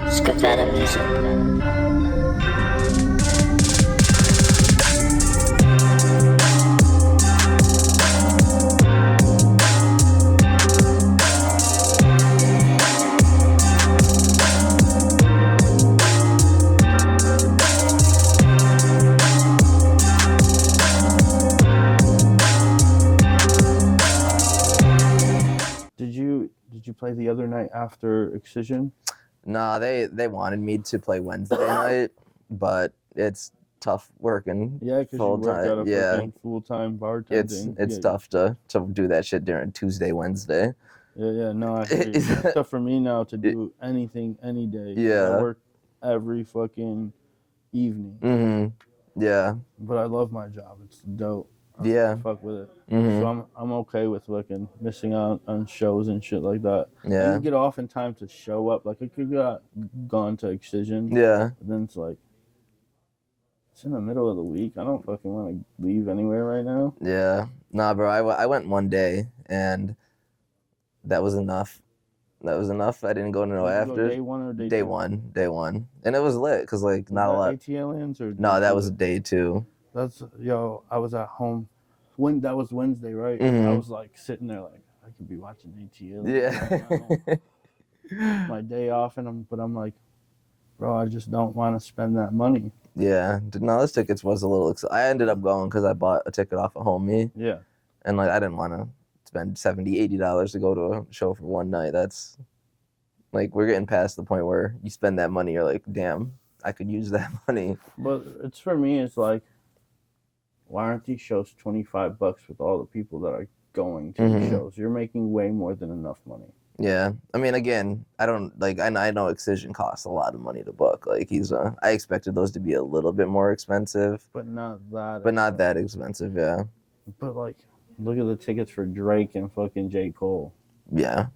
Spacedout music. Did you play the other night after Excision? Nah, they wanted me to play Wednesday night, but it's tough working. Yeah, because you work at a fucking full-time bartending. It's tough to do that shit during Tuesday, Wednesday. Yeah, no, I hear you. It's tough for me now to do anything any day. Yeah. I work every fucking evening. Mm-hmm. Yeah. But I love my job. It's dope. Yeah. Fuck with it. Mm-hmm. So I'm okay with fucking missing out on shows and shit like that. Yeah. I can get off in time to show up. Like I could have gone to Excision. Yeah. But then it's like, it's in the middle of the week. I don't fucking want to leave anywhere right now. Yeah. Nah, bro, I went one day and that was enough. I didn't go no after. Day one or day Day two? one. Day one. And it was lit because like not a lot. ATLians or No, that was day two. That's I was at home when that was Wednesday, right? Mm-hmm. I was like sitting there like I could be watching ATL. Yeah. My day off but I'm like, bro, I just don't want to spend that money. Yeah. No, those tickets was a little. I ended up going because I bought a ticket off of Homie. Yeah. And like I didn't want to spend $70-$80 to go to a show for one night. That's like we're getting past the point where you spend that money. You're like, damn, I could use that money. But it's for me. It's like, why aren't these shows $25 with all the people that are going to the shows? You're making way more than enough money. Yeah, I mean, again, I know Excision costs a lot of money to book. Like I expected those to be a little bit more expensive, But not that. not that expensive. Yeah. But like, look at the tickets for Drake and fucking J. Cole. Yeah,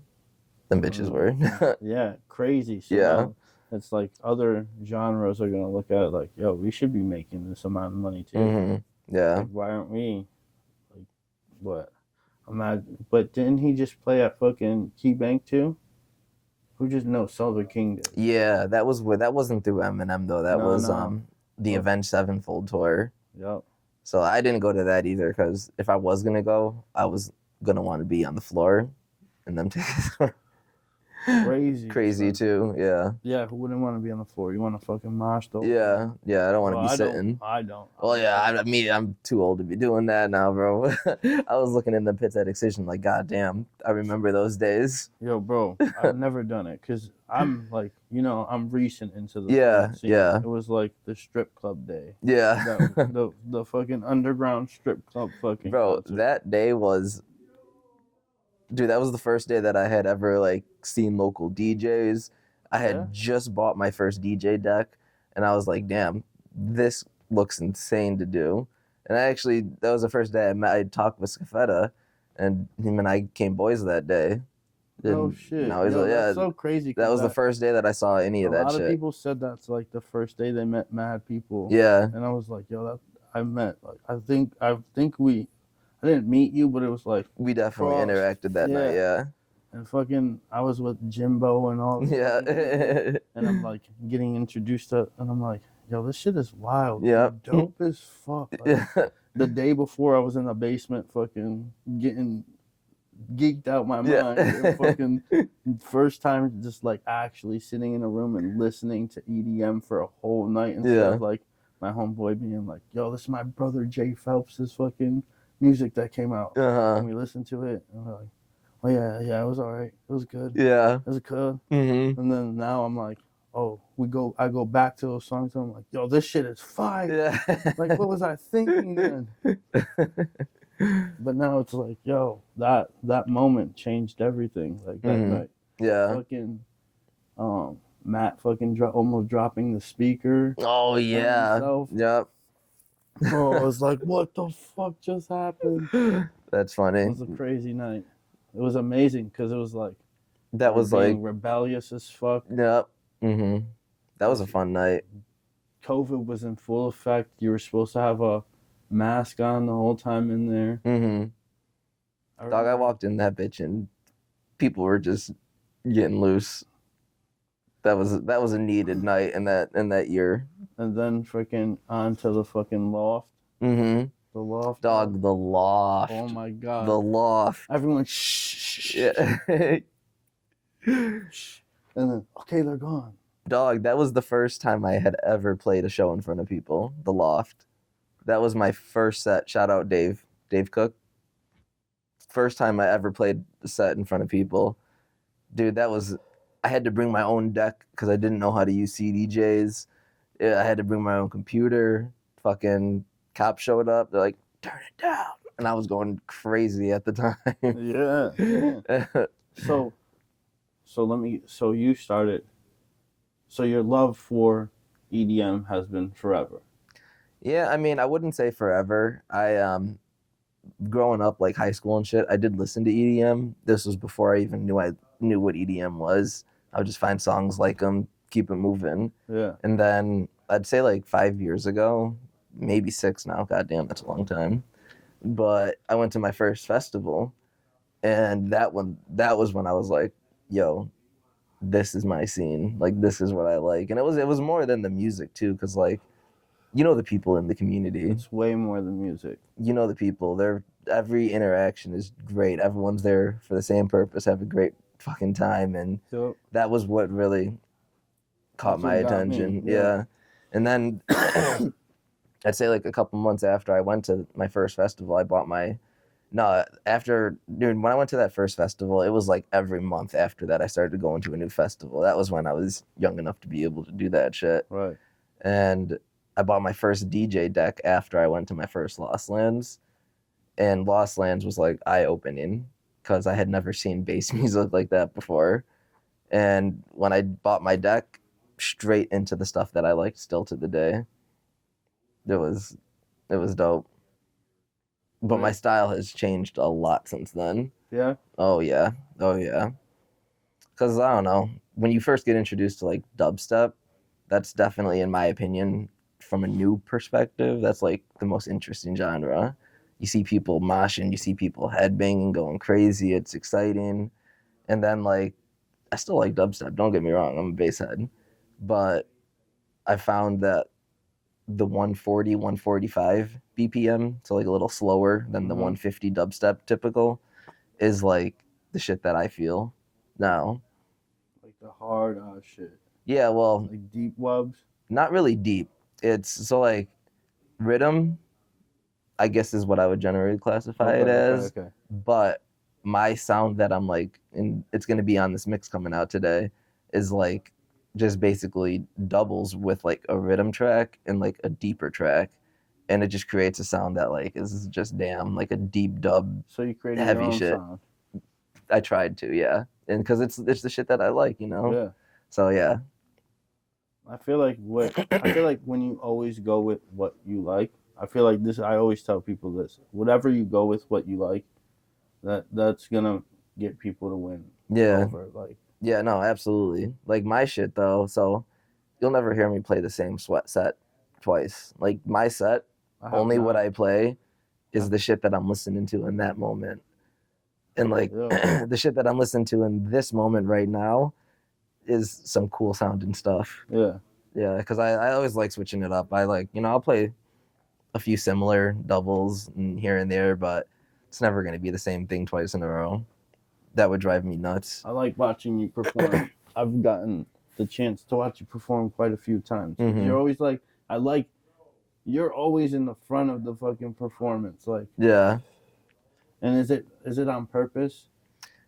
them bitches were. Yeah, crazy. So Yeah. now it's like other genres are gonna look at it like, yo, we should be making this amount of money too. Mm-hmm. Yeah. Like, why aren't we? Like, what? But didn't he just play at fucking Key Bank too? Who just Silver King did? Yeah, that wasn't through Eminem though. That was the Avenged Sevenfold tour. Yep. So I didn't go to that either because if I was gonna go, I was gonna want to be on the floor, and them tickets were crazy too. Yeah. Yeah, who wouldn't want to be on the floor? You want to fucking mosh though? Yeah. I don't want to be sitting. I don't. Well, yeah, I'm too old to be doing that now, bro. I was looking in the pits at Excision like, God damn, I remember those days. Yo, bro, I've never done it because I'm like, I'm recent into the scene. Yeah. It was like the strip club day. Yeah. the fucking underground strip club fucking Bro, concert. that day was... Dude, that was the first day that I had ever, like, seen local DJs. I had just bought my first DJ deck, and I was like, damn, this looks insane to do. And that was the first day I talked with Scafetta, and him and I came boys that day. And, oh, shit. That's so crazy. That was the first day that I saw any of that shit. A lot of people said that's, like, the first day they met mad people. Yeah. And I was like, I didn't meet you, but it was like... We definitely interacted that night, yeah. And fucking, I was with Jimbo and all. Yeah. And I'm like getting introduced to, and I'm like, yo, this shit is wild. Yeah. Dope as fuck. Like, the day before I was in the basement fucking getting geeked out my mind. And fucking first time just like actually sitting in a room and listening to EDM for a whole night instead of like my homeboy being like, yo, this is my brother Jay Phelps' fucking music that came out. And we listened to it and we're like, oh yeah, it was all right. It was good. Yeah. It was good. Mm-hmm. And then now I'm like, I go back to those songs and I'm like, yo, this shit is fire. Yeah. Like, what was I thinking then? But now it's like, yo, that moment changed everything. Like that night. Yeah. Fucking Matt fucking almost dropping the speaker. Oh yeah. Yep. Bro, I was like, what the fuck just happened? That's funny. It was a crazy night. It was amazing because it was like that was like rebellious as fuck. Yep. Mm-hmm. That was a fun night. COVID was in full effect. You were supposed to have a mask on the whole time in there. Mm-hmm. Dog, I walked in that bitch and people were just getting loose. That was a needed night in that year. And then freaking onto the fucking loft. Mm-hmm. The loft. Dog, the loft. Oh my god. The loft. Everyone shh. Yeah. Shh. And then, okay, they're gone. Dog, that was the first time I had ever played a show in front of people. The loft. That was my first set. Shout out Dave Cook. First time I ever played a set in front of people. Dude, I had to bring my own deck because I didn't know how to use CDJs. Yeah, I had to bring my own computer. Fucking cops showed up. They're like, turn it down. And I was going crazy at the time. Yeah. So you started, so your love for EDM has been forever. Yeah, I mean, I wouldn't say forever. Growing up, like high school and shit, I did listen to EDM. This was before I even knew what EDM was. I would just find songs like them, keep it moving. Yeah. And then I'd say like 5 years ago, maybe 6 now. Goddamn, that's a long time. But I went to my first festival, and that was when I was like, yo, this is my scene. Like, this is what I like. And it was more than the music too, because like, you know, the people in the community. It's way more than music. You know the people. Every interaction is great. Everyone's there for the same purpose, have a great fucking time, and Yep. that was what really caught That's my what got attention. me, Yeah. And then I'd say like a couple months after I went to my first festival, I bought when I went to that first festival, it was like every month after that I started going to a new festival. That was when I was young enough to be able to do that shit. Right. And I bought my first DJ deck after I went to my first Lost Lands. And Lost Lands was like eye-opening because I had never seen bass music like that before. And when I bought my deck, straight into the stuff that I like still to the day. It was dope. But my style has changed a lot since then. Yeah. Oh yeah. Because I don't know, when you first get introduced to like dubstep, that's definitely, in my opinion, from a new perspective, that's like the most interesting genre. You see people moshing, you see people headbanging, going crazy. It's exciting. And then like, I still like dubstep. Don't get me wrong. I'm a bass head, but I found that the 140, 145 BPM, so like a little slower than the 150 dubstep typical, is like the shit that I feel now. Like the hard shit. Yeah, well, Like deep wubs. not really deep. It's so like rhythm, I guess is what I would generally classify it as. Okay. But my sound that I'm like, and it's gonna be on this mix coming out today, is like just basically doubles with like a rhythm track and like a deeper track, and it just creates a sound that like is just damn like a deep dub. So you created heavy your own shit. sound. I tried to, yeah, and because it's the shit that I like, you know. Yeah. So yeah. I feel like when you always go with what you like, I feel like this. I always tell people this: whatever you go with, what you like, that's gonna get people to win. Yeah. Over, like. Yeah, no, absolutely. Like my shit though, so you'll never hear me play the same sweat set twice. Like my set, only what I play is the shit that I'm listening to in that moment. And like the shit that I'm listening to in this moment right now is some cool sounding stuff. Yeah. Yeah, because I always like switching it up. I like, I'll play a few similar doubles and here and there, but it's never going to be the same thing twice in a row. That would drive me nuts. I like watching you perform. I've gotten the chance to watch you perform quite a few times. Mm-hmm. You're always you're always in the front of the fucking performance. Like, yeah. And is it on purpose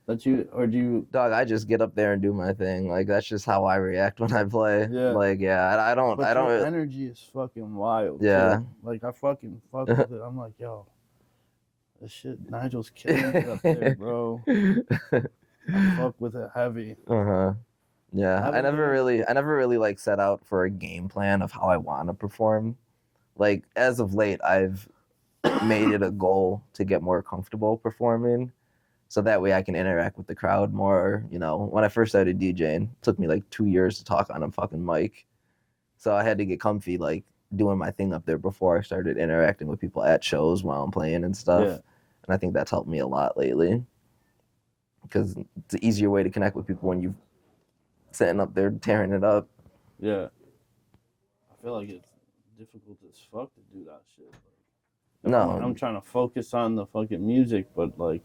that you, or do you? Dog, I just get up there and do my thing. Like that's just how I react when I play. Yeah. Like I don't. Your energy is fucking wild. Yeah. Too. Like I fucking fuck with it. I'm like, yo, this shit, Nigel's killing it up there, bro. I fuck with it heavy. Yeah. I never really like set out for a game plan of how I want to perform. Like as of late, I've made it a goal to get more comfortable performing, so that way I can interact with the crowd more. When I first started DJing, it took me like 2 years to talk on a fucking mic, so I had to get comfy, like doing my thing up there before I started interacting with people at shows while I'm playing and stuff. Yeah. And I think that's helped me a lot lately because it's an easier way to connect with people when you're sitting up there tearing it up. Yeah. I feel like it's difficult as fuck to do that shit. No. I'm trying to focus on the fucking music, but like,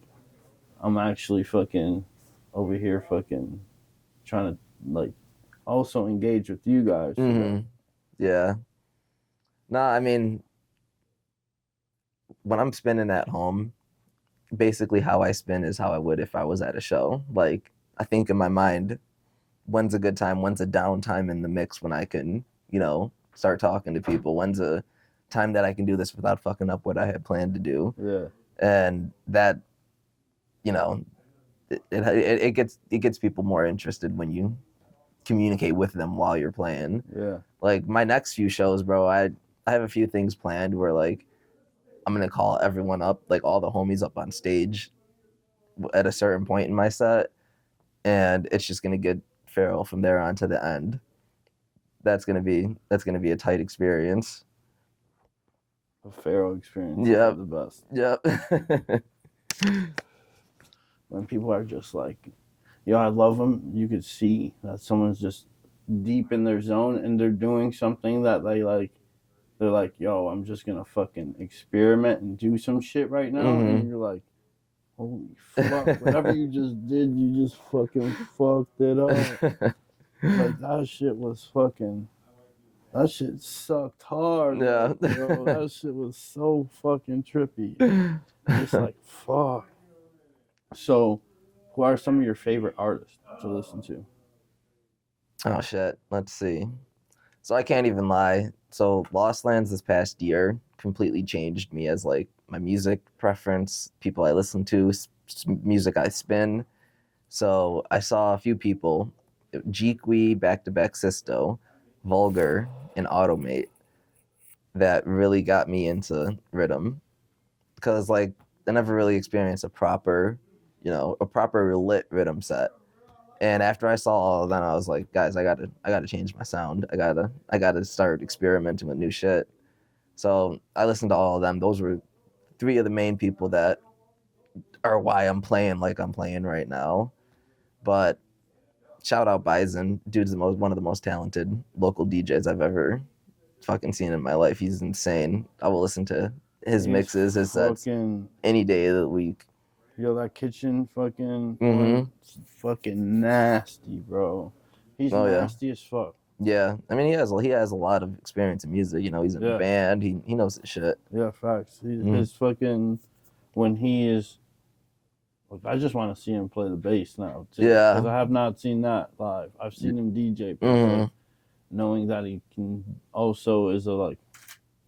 I'm actually fucking over here fucking trying to like also engage with you guys. Mm-hmm. Yeah. Nah, I mean, when I'm spinning at home, basically how I spin is how I would if I was at a show. Like, I think in my mind, when's a good time, when's a down time in the mix when I can, start talking to people, when's a time that I can do this without fucking up what I had planned to do. Yeah. And that, it gets people more interested when you communicate with them while you're playing. Yeah. Like my next few shows, bro, I have a few things planned where like I'm gonna call everyone up, like all the homies up on stage at a certain point in my set, and it's just gonna get feral from there on to the end. That's gonna be a tight experience. A feral experience. Yep. Is the best. Yep. When people are just like, I love them. You could see that someone's just deep in their zone and they're doing something that they like. They're like, yo, I'm just gonna fucking experiment and do some shit right now. Mm-hmm. And you're like, holy fuck, whatever you just did, you just fucking fucked it up. Like, that shit sucked hard. Yeah. Bro, that shit was so fucking trippy. Just like, fuck. So, who are some of your favorite artists to listen to? Oh shit, let's see. So I can't even lie. So Lost Lands this past year completely changed me as like my music preference, people I listen to, music I spin. So I saw a few people, Jeekwe, Back to Back Sisto, Vulgar, and Automate, that really got me into rhythm. Because like I never really experienced a proper lit rhythm set. And after I saw all of that, I was like, guys, I gotta change my sound. I gotta start experimenting with new shit. So I listened to all of them. Those were three of the main people that are why I'm playing like I'm playing right now. But shout out Bison, dude's one of the most talented local DJs I've ever fucking seen in my life. He's insane. I will listen to his mixes, his sets any day of the week. Yo, that kitchen fucking fucking nasty, bro. He's nasty as fuck. Yeah, I mean he has a lot of experience in music. He's in a band. He knows his shit. Yeah, facts. His fucking when he is. Look, I just want to see him play the bass now. Too, yeah, because I have not seen that live. I've seen him DJ, but knowing that he can also is a like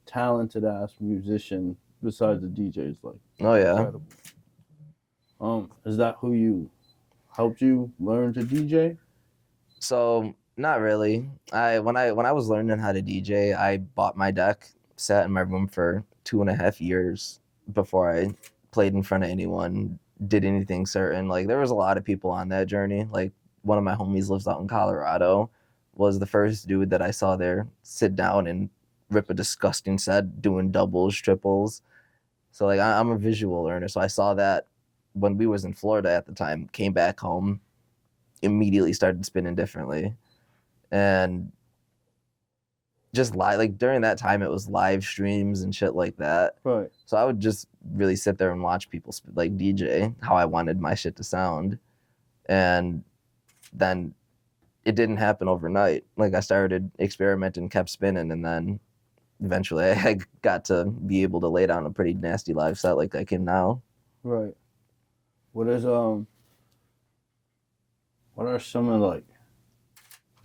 talented ass musician besides the DJ is like incredible. Is that who helped you learn to DJ? So not really. When I was learning how to DJ, I bought my deck, sat in my room for 2.5 years before I played in front of anyone, did anything certain. Like there was a lot of people on that journey. Like one of my homies lives out in Colorado, was the first dude that I saw there sit down and rip a disgusting set doing doubles, triples. So like I'm a visual learner, so I saw that when we was in Florida at the time, came back home, immediately started spinning differently. And just like during that time, it was live streams and shit like that. Right. So I would just really sit there and watch people like DJ how I wanted my shit to sound. And then it didn't happen overnight. Like I started experimenting, kept spinning, and then eventually I got to be able to lay down a pretty nasty live set like I can now. Right. What are some of like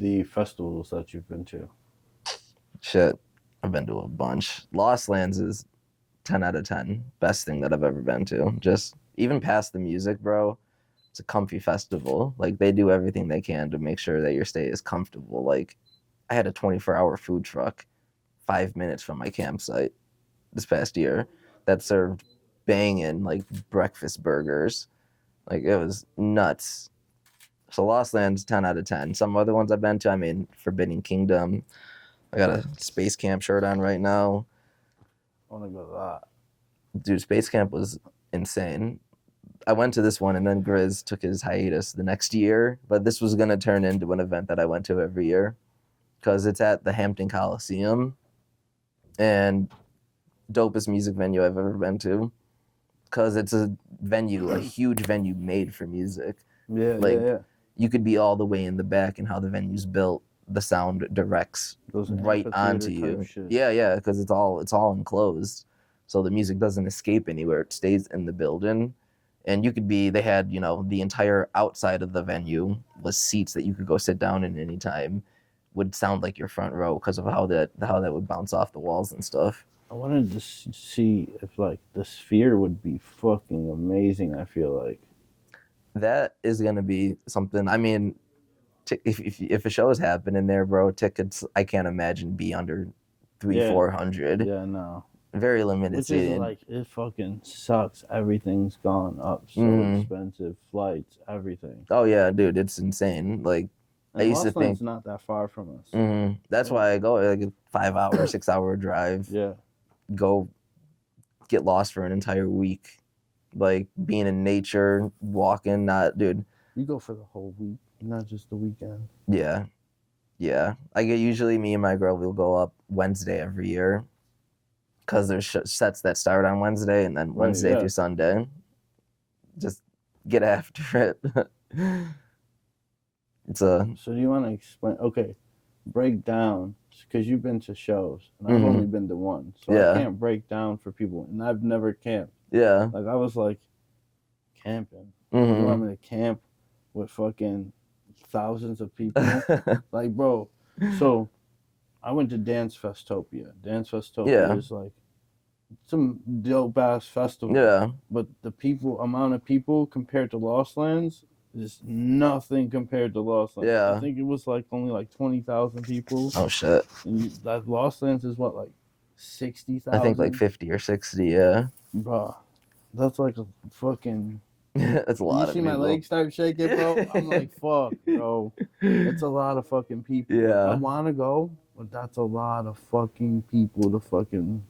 the festivals that you've been to? Shit, I've been to a bunch. Lost Lands is 10 out of 10. Best thing that I've ever been to. Just even past the music, bro, it's a comfy festival. Like they do everything they can to make sure that your stay is comfortable. Like I had a 24-hour food truck 5 minutes from my campsite this past year that served banging like breakfast burgers. Like it was nuts. So Lost Lands 10 out of 10. Some other ones I've been to, I mean, Forbidden Kingdom. I got a Space Camp shirt on right now. I want to go to that. Dude, Space Camp was insane. I went to this one, and then Grizz took his hiatus the next year, but this was going to turn into an event that I went to every year because it's at the Hampton Coliseum, and dopest music venue I've ever been to because it's a venue, a huge venue made for music. Yeah, Like, yeah. you could be all the way in the back, and how the venue's built, the sound directs Those right onto amphitheater you. type shit. Yeah, because it's all enclosed, so the music doesn't escape anywhere. It stays in the building, and you could be. They had the entire outside of the venue was seats that you could go sit down in any time. Would sound like your front row because of how that would bounce off the walls and stuff. I wanted to see if like the Sphere would be fucking amazing. I feel like That is gonna be something. I mean, if a show is happening there, bro, tickets I can't imagine be under 300-400. Yeah, no. Very limited Which seating. is like, it fucking sucks. Everything's gone up so expensive. Flights, everything. Oh yeah, dude, it's insane. Like, And I used to Lost Land's think not that far from us. That's why I go like a 5-hour, 6-hour drive. Yeah. Go get lost for an entire week, like being in nature, walking. Not, dude. You go for the whole week, not just the weekend. Yeah. I get usually me and my girl will go up Wednesday every year, cause there's sets that start on Wednesday and then Wednesday through Sunday. Just get after it. So do you want to explain? Okay, break down, because you've been to shows and I've only been to one, so I can't break down for people, and I've never camped. Yeah. Like, I was like, camping. You want me to camp with fucking thousands of people? Like, bro. So I went to Dance Festopia. Dance Festopia is like some dope ass festival. Yeah. But the amount of people compared to Lost Lands is nothing compared to Lost Lands. Yeah. I think it was like only like 20,000 people. Oh shit. And that Lost Lands is what, like 60,000? I think like 50 or 60. Yeah. Bro, that's like a fucking. That's a lot of people. You see my legs start shaking, bro? I'm like, fuck, bro. It's a lot of fucking people. Yeah. I want to go, but that's a lot of fucking people to fucking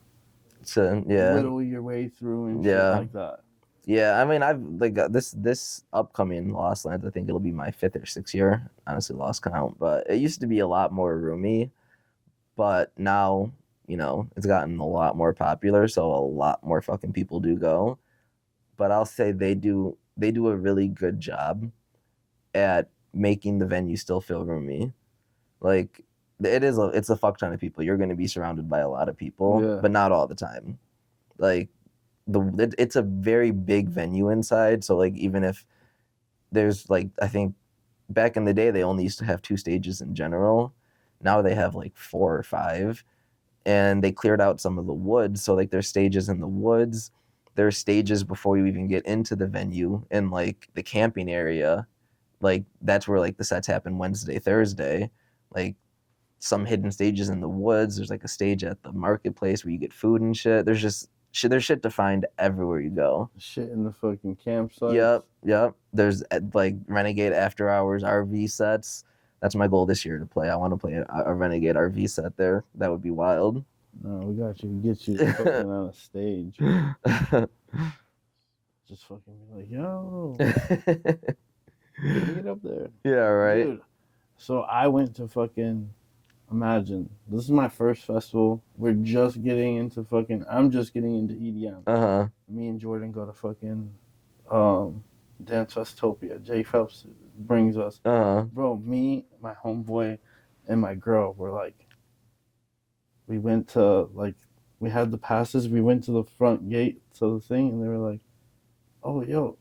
whittle your way through and shit like that. Yeah, I mean, I've like this upcoming Lost Lands. I think it'll be my 5th or 6th year. Honestly, lost count. But it used to be a lot more roomy, but now it's gotten a lot more popular, so a lot more fucking people do go. But I'll say they do a really good job at making the venue still feel roomy. Like, it's a fuck ton of people. You're going to be surrounded by a lot of people, but not all the time. Like, it's a very big venue inside, so like, even if there's like, I think back in the day they only used to have 2 stages in general. Now they have like 4 or 5, and they cleared out some of the woods, so like there's stages in the woods. There are stages before you even get into the venue in like the camping area. Like, that's where like the sets happen Wednesday, Thursday. Like, some hidden stages in the woods. There's like a stage at the marketplace where you get food and shit. There's shit to find everywhere you go. Shit in the fucking campsite. Yep. There's like Renegade after hours RV sets. That's my goal this year to play. I want to play a Renegade RV set there. That would be wild. No, we got you. Get you fucking on a stage. Just fucking be like, yo, get up there. Yeah, right. Dude, so I went to fucking, imagine, this is my first festival. I'm just getting into EDM. Me and Jordan go to fucking Dance Festopia. Jay Phelps brings us. Bro, me, my homeboy, and my girl were like, we went to, like, we had the passes. We went to the front gate to the thing, and they were like, oh, yo,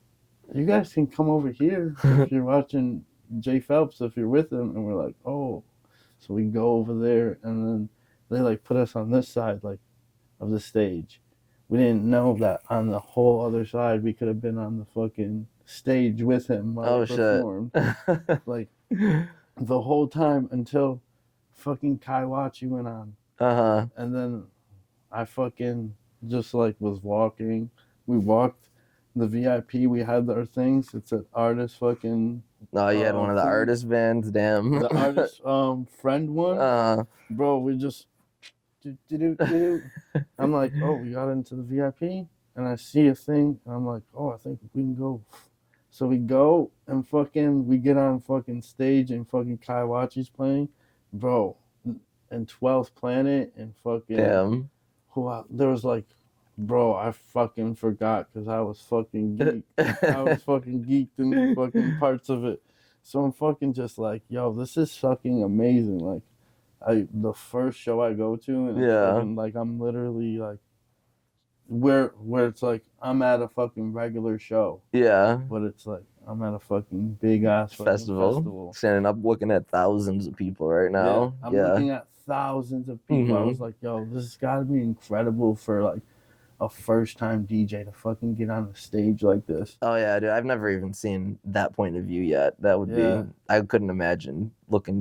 you guys can come over here if you're watching Jay Phelps, if you're with him. And we're like, oh. So we go over there, and then they, like, put us on this side, like, of the stage. We didn't know that on the whole other side, we could have been on the fucking stage with him while he performed. Like, the whole time until fucking Kaiwachi went on. And then I fucking just like was walking. We walked the VIP. We had our things. It's an artist fucking. No, you had one of the artist bands. Damn. The artist friend one. Bro, we just. I'm like, oh, we got into the VIP. and I see a thing, and I'm like, oh, I think we can go. So we go and we get on fucking stage, and fucking Kaiwachi's playing, bro, and 12th Planet and fucking. Damn. There was like, bro, I fucking forgot because I was fucking geeked. I was fucking geeked in fucking parts of it. So I'm fucking just like, yo, this is fucking amazing. Like, the first show I go to, and it's fucking, like, I'm literally like, where it's like I'm at a fucking regular show. Yeah. But it's like I'm at a fucking big ass festival. Standing up looking at thousands of people right now. Yeah, I'm looking at thousands of people. I was like, yo, this has got to be incredible for like a first time DJ to fucking get on a stage like this. Oh yeah, dude. I've never even seen that point of view yet. That would be, I couldn't imagine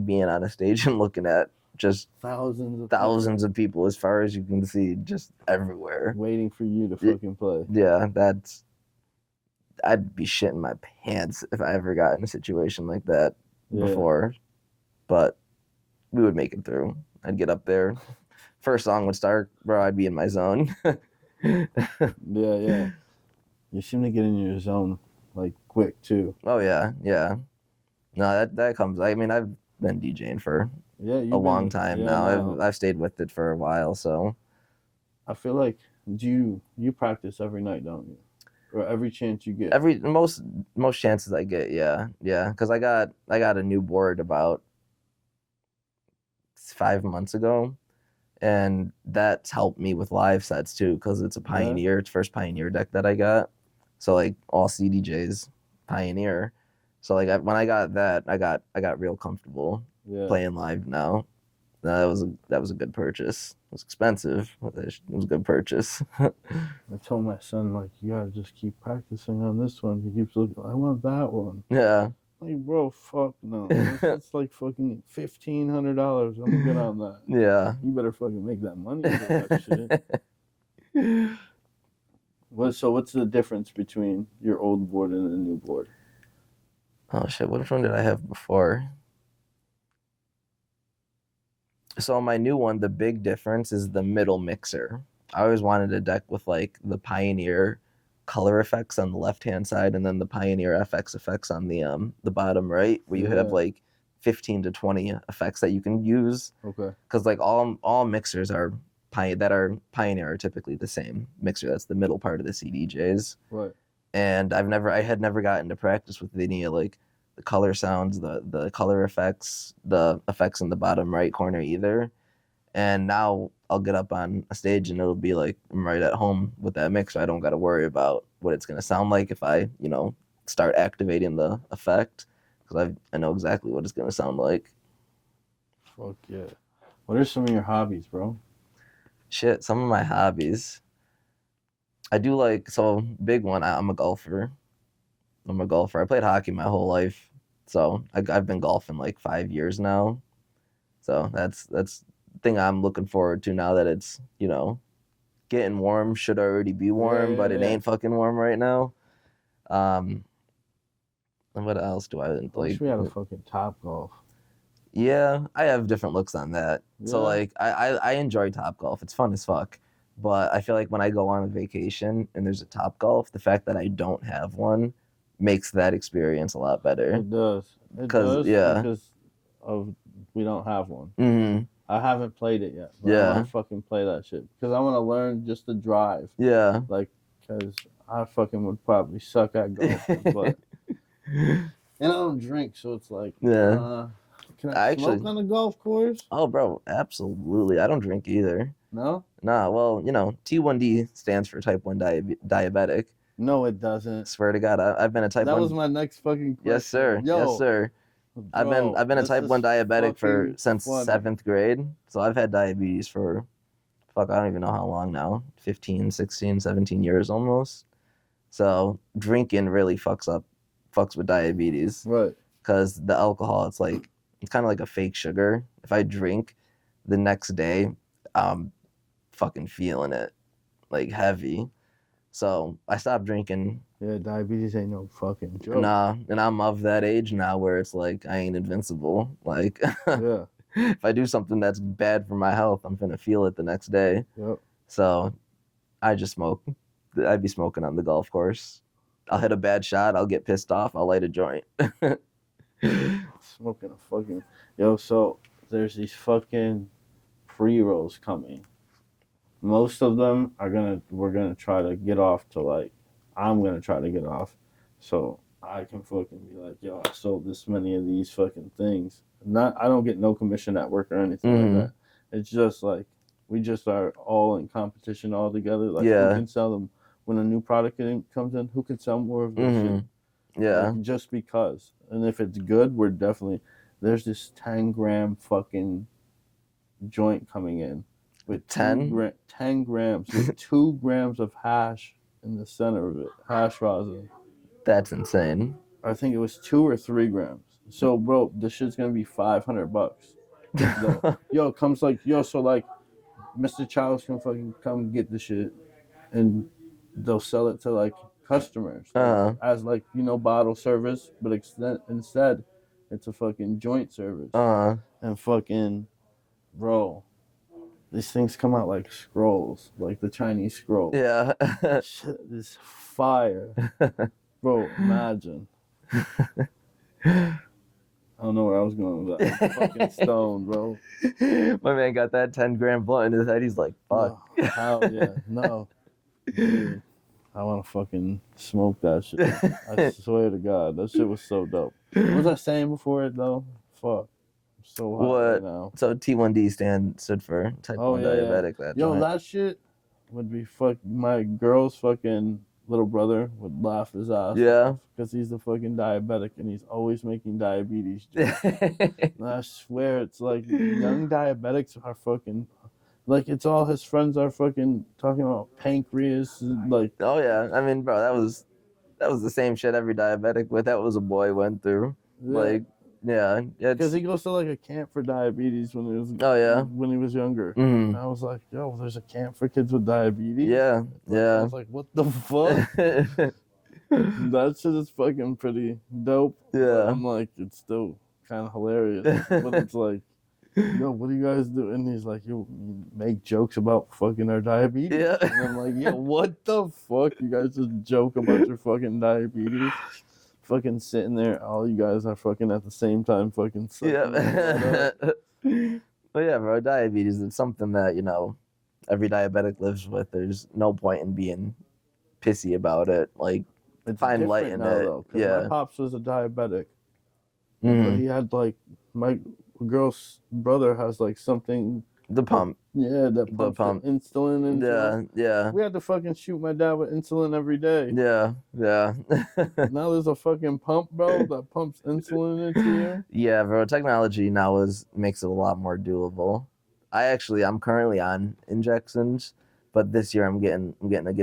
being on a stage and looking at just thousands of people as far as you can see, just everywhere. Waiting for you to fucking play. Yeah, I'd be shitting my pants if I ever got in a situation like that before. But we would make it through. I'd get up there. First song would start, bro, I'd be in my zone. Yeah. You seem to get in your zone like quick too. Oh yeah. No, that comes. I mean, I've been DJing for a long time now. No. I've stayed with it for a while, so I feel like you practice every night, don't you? Or every chance you get? Most chances I get, yeah. Because I got a new board about 5 months ago, and that's helped me with live sets too. Because it's a Pioneer, it's first Pioneer deck that I got. So like all CDJs Pioneer. So like when I got that, I got real comfortable playing live now. That was a good purchase. It was expensive, but it was a good purchase. I told my son, like, you gotta just keep practicing on this one. He keeps looking, I want that one. Yeah. Like, bro, fuck no. It's like fucking $1,500. I'm good on that. Yeah. You better fucking make that money for that shit. What's the difference between your old board and the new board? Oh shit, which one did I have before? So my new one, the big difference is the middle mixer. I always wanted a deck with like the Pioneer color effects on the left-hand side and then the Pioneer FX effects on the bottom right, where you have like 15 to 20 effects that you can use. Okay. Because like all mixers that are Pioneer are typically the same mixer. That's the middle part of the CDJs. Right. And I had never gotten to practice with any of like the color sounds, the color effects, the effects in the bottom right corner either. And now I'll get up on a stage and it'll be like I'm right at home with that mixer. I don't got to worry about what it's going to sound like if I, start activating the effect, because I know exactly what it's going to sound like. Fuck yeah. What are some of your hobbies, bro? Shit, some of my hobbies. I do big one, I'm a golfer. I played hockey my whole life. So I've been golfing like 5 years now. So that's the thing I'm looking forward to now that it's, getting warm. Should already be warm, but it ain't fucking warm right now. And what else do I like? I wish we had a fucking Topgolf. Yeah, I have different looks on that. Yeah. So like I enjoy Topgolf. It's fun as fuck. But I feel like when I go on a vacation and there's a Topgolf, the fact that I don't have one makes that experience a lot better. It does. Because we don't have one. Mm-hmm. I haven't played it yet. But I want to fucking play that shit. Because I want to learn just to drive. Yeah. Like, because I fucking would probably suck at golf. But, and I don't drink, so it's like, can I smoke on a golf course? Oh, bro, absolutely. I don't drink either. No? Nah, well, T1D stands for type 1 diabetic. No, it doesn't. Swear to God, I've been a type 1. That was my next fucking question. Yes, sir. Yo, yes, sir. Bro, I've been a type 1 diabetic since 7th grade. So I've had diabetes for, I don't even know how long now. 15, 16, 17 years almost. So drinking really fucks with diabetes. Right. Because the alcohol, it's kind of like a fake sugar. If I drink the next day, I'm fucking feeling it, like heavy. So I stopped drinking. Yeah, diabetes ain't no fucking joke. Nah, and I'm of that age now where it's like I ain't invincible. Like, if I do something that's bad for my health, I'm gonna feel it the next day. Yep. So I just smoke I'd be smoking on the golf course. I'll hit a bad shot. I'll get pissed off. I'll light a joint. Smoking a fucking yo. So there's these fucking pre-rolls coming. Most of them we're gonna try to get off to like. I'm gonna try to get off, so I can fucking be like, yo, I sold this many of these fucking things. I don't get no commission at work or anything like that. It's just like we just are all in competition all together. Like who can sell them when a new product comes in? Who can sell more of this shit? Yeah. Like, just because. And if it's good, we're definitely there's this 10-gram fucking joint coming in with 10 grams with 2 grams of hash in the center of it, hash rosin. That's insane. I think it was 2 or 3 grams. So, bro, this shit's gonna be $500. Yo, comes like, so like, Mr. Childs can fucking come get the shit, and they'll sell it to like customers as like bottle service, but instead, it's a fucking joint service. And fucking, bro, these things come out like scrolls, like the Chinese scroll. Yeah. Shit is fire. Bro, imagine. I don't know where I was going with that. I'm fucking stoned, bro. My man got that 10-gram blunt in his head. He's like, fuck. No, hell yeah. No. Dude, I want to fucking smoke that shit. I swear to God. That shit was so dope. What was I saying before it, though? Fuck. I'm so hot right now. So T1D stood for type 1 diabetic. Yeah. Yo, that shit would be my girl's fucking little brother would laugh his ass off because he's a fucking diabetic and he's always making diabetes jokes. And I swear it's like young diabetics are fucking like it's all his friends are fucking talking about pancreas like. Oh yeah, I mean, bro, that was the same shit every diabetic a boy went through. Yeah. Like because he goes to like a camp for diabetes when he was younger. And I was like, yo, there's a camp for kids with diabetes. Yeah. I was like, what the fuck? That shit is fucking pretty dope. Yeah. I'm like, it's still kind of hilarious, but it's like, yo, what do you guys do? And he's like, you make jokes about fucking our diabetes. Yeah. And I'm like, yeah, what the fuck? You guys just joke about your fucking diabetes? Fucking sitting there, all you guys are fucking at the same time fucking yeah. But yeah, bro, diabetes, it's something that, every diabetic lives with. There's no point in being pissy about it. Like, find light in it. Though, my pops was a diabetic. But he had like, my girl's brother has like something. The pump. Yeah, the pump. Insulin into Yeah. We had to fucking shoot my dad with insulin every day. Yeah. Now there's a fucking pump, bro, that pumps insulin into you. Yeah, bro. Technology now makes it a lot more doable. I'm currently on injections, but this year I'm gonna end up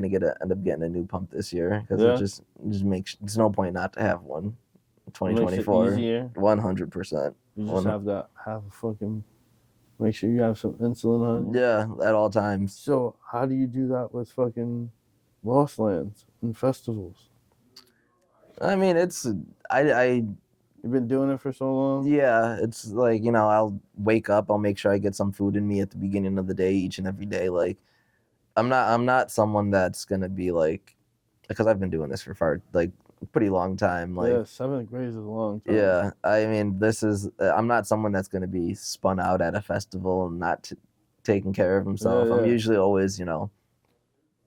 getting a new pump this year because it just makes there's no point not to have one. 2024. 100%. You just have a fucking. Make sure you have some insulin on you. Yeah, at all times. So how do you do that with fucking Lost Lands and festivals? I mean, You've been doing it for so long? Yeah, it's like, I'll wake up, I'll make sure I get some food in me at the beginning of the day, each and every day. Like, I'm not someone that's gonna be like, because I've been doing this for pretty long time. Like, 7th grade is a long time. Yeah, I mean, I'm not someone that's going to be spun out at a festival and not taking care of himself. I'm usually always,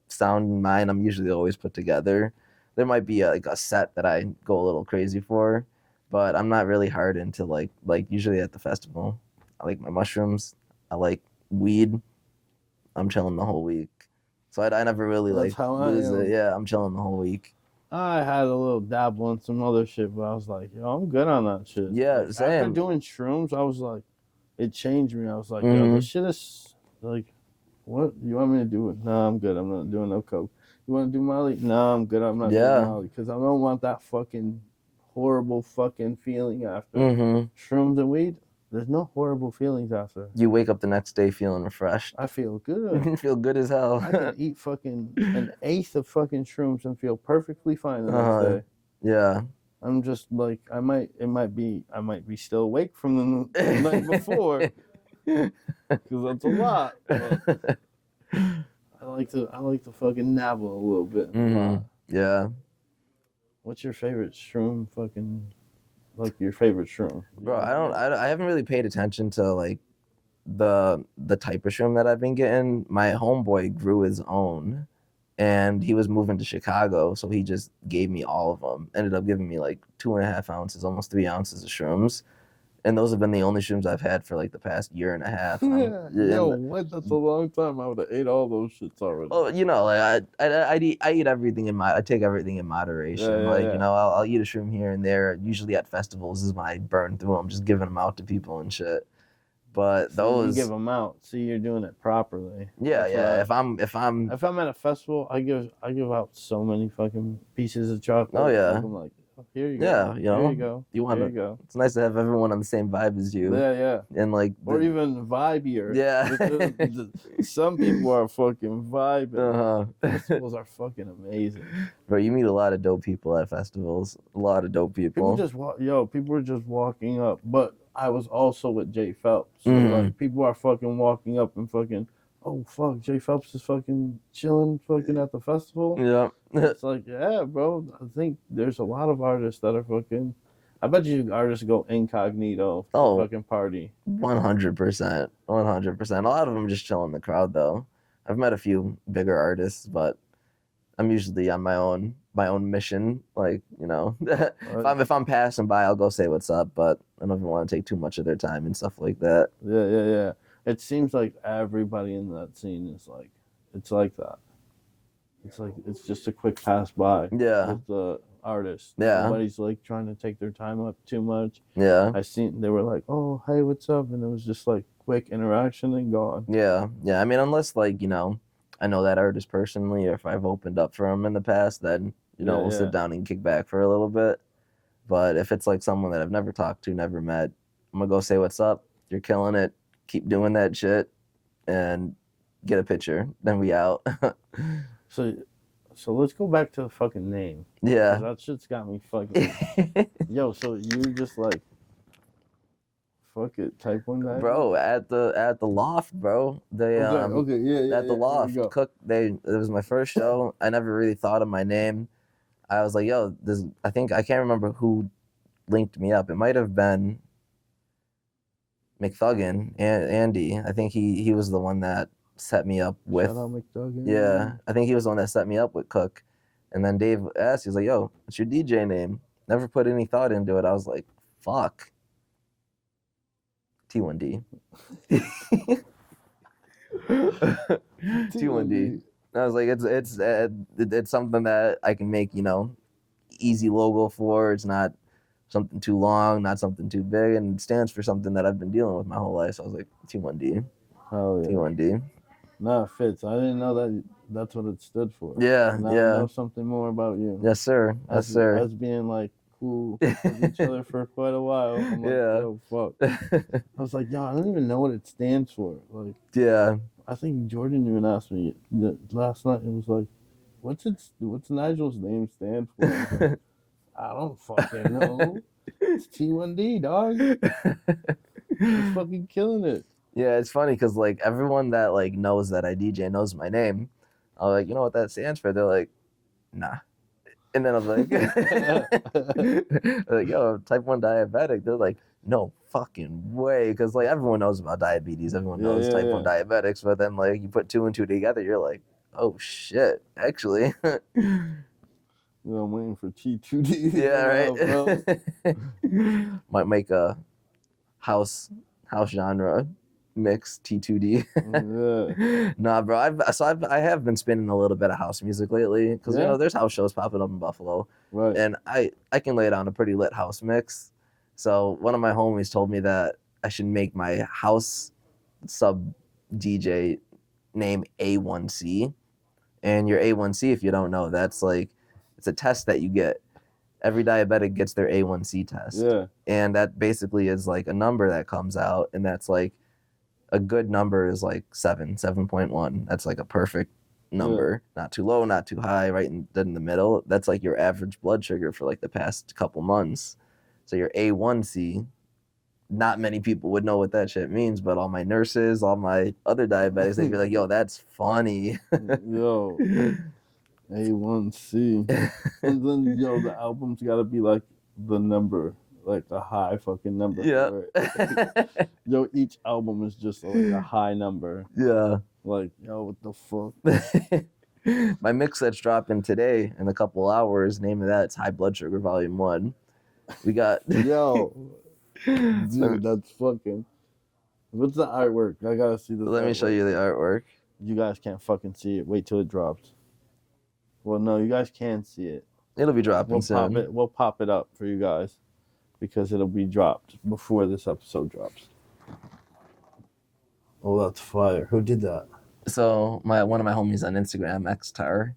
sound in mind. I'm usually always put together. There might be a set that I go a little crazy for, but I'm not really hard into like usually at the festival. I like my mushrooms. I like weed. I'm chilling the whole week. So I never really lose it. Yeah, I'm chilling the whole week. I had a little dabble in some other shit, but I was like, yo, I'm good on that shit. Yeah, same. After doing shrooms, I was like, it changed me. I was like, yo, this shit is like, what you want me to do? Nah, I'm good. I'm not doing no coke. You want to do Molly? Nah, I'm good. I'm not doing Molly because I don't want that fucking horrible fucking feeling after shrooms and weed. There's no horrible feelings after. You wake up the next day feeling refreshed. I feel good. You feel good as hell. I can eat fucking an eighth of fucking shrooms and feel perfectly fine the next day. Yeah. I'm just like, I might be still awake from the night before. Because that's a lot. But I like to fucking dabble a little bit. Yeah. What's your favorite shroom? Fucking like your favorite shroom, Bro, I haven't really paid attention to like the type of shroom that I've been getting. My homeboy grew his own, and he was moving to Chicago, so he just gave me all of them. Ended up giving me like 2.5 ounces, almost 3 ounces of shrooms, and those have been the only shrooms I've had for like the past year and a half. Yo, what? That's a long time. I would have ate all those shits already. Well, you know, like I eat everything I take everything in moderation. You know, I'll eat a shroom here and there. Usually at festivals is when I burn through them, just giving them out to people and shit. But those you give them out. See, you're doing it properly. Yeah. If I'm at a festival, I give out so many fucking pieces of chocolate. Oh yeah. I'm like, here you go. Yeah, you know, here you go. There you go. It's nice to have everyone on the same vibe as you. Yeah. And like, or even vibier. Yeah. Some people are fucking vibing. Festivals are fucking amazing. Bro, you meet a lot of dope people at festivals. A lot of dope people. People were just walking up, but I was also with Jay Phelps. So like, people are fucking walking up and fucking, oh fuck, Jay Phelps is fucking chilling fucking at the festival. Yeah. It's like, yeah, bro. I think there's a lot of artists that are fucking. I bet you artists go incognito to fucking party. 100%. 100%. A lot of them just chill in the crowd though. I've met a few bigger artists, but I'm usually on my own mission. Like, you know, if I'm passing by, I'll go say what's up, but I don't even want to take too much of their time and stuff like that. Yeah. It seems like everybody in that scene is like, it's like that. It's like, it's just a quick pass by. Yeah. With the artist. Yeah. Nobody's like trying to take their time up too much. Yeah. They were like, oh, hey, what's up? And it was just like quick interaction and gone. Yeah. I mean, unless like, you know, I know that artist personally, or if I've opened up for him in the past, then, you know, we'll sit down and kick back for a little bit. But if it's like someone that I've never talked to, never met, I'm gonna go say what's up. You're killing it. Keep doing that shit and get a picture. Then we out. So let's go back to the fucking name. Yeah. That shit's got me fucking. Yo, so you just like, fuck it, type 1 diabetic? Bro, at the loft, bro. They yeah. At the loft, it was my first show. I never really thought of my name. I was like, yo, I can't remember who linked me up. It might have been McThuggin, Andy. I think he was the one that set me up with. Shout out McThuggin. Yeah, I think he was the one that set me up with Cook. And then Dave asked, he was like, yo, what's your DJ name? Never put any thought into it. I was like, fuck. T1D. T1D. I was like, it's something that I can make, you know, easy logo for. It's not something too long, not something too big, and it stands for something that I've been dealing with my whole life. So I was like, T1D. Oh yeah. T1D. No, it fits. I didn't know that's what it stood for. Yeah, now I know something more about you. Yes, sir. Yes, sir. As being like cool with each other for quite a while. I'm like, yo, fuck. I was like, yo, I don't even know what it stands for. Like, yeah. I think Jordan even asked me last night. It was like, what's Nigel's name stand for? I was like, I don't fucking know. It's T1D, dog. He's fucking killing it. Yeah, it's funny because like everyone that like knows that I DJ knows my name. I'm like, you know what that stands for? They're like, nah. And then I'm like, like, yo, type 1 diabetic. They're like, no fucking way. Because like everyone knows about diabetes. Everyone knows type 1 diabetics. But then like you put 2 and 2 together, you're like, oh shit, actually. Yeah, I'm waiting for T2D. Yeah, right. Might make a house genre mix T2D. Yeah. Nah, bro. I have been spinning a little bit of house music lately because you know there's house shows popping up in Buffalo, right? And I can lay down a pretty lit house mix. So one of my homies told me that I should make my house sub DJ name A1C, and your A1C, if you don't know, that's like it's a test that you get. Every diabetic gets their A1C test. Yeah. And that basically is like a number that comes out, and that's like a good number is like 7.1. That's like a perfect number. Yeah. Not too low, not too high, right in the middle. That's like your average blood sugar for like the past couple months. So your A1C not many people would know what that shit means, but all my nurses, all my other diabetics, they'd be like, yo, that's funny. Yo, A1C. And then, yo, the album's got to be like the number, like a high fucking number. Yeah. Yo, each album is just like a high number. Yeah. Like, yo, what the fuck? My mix that's dropping today in a couple hours, name of that's High Blood Sugar Volume 1. We got... Yo, dude, that's fucking... What's the artwork? I gotta see this. Let me show you the artwork. You guys can't fucking see it. Wait till it drops. Well, no, you guys can see it. It'll be dropping soon. We'll pop it up for you guys because it'll be dropped before this episode drops. Oh, that's fire. Who did that? So one of my homies on Instagram, Xtar.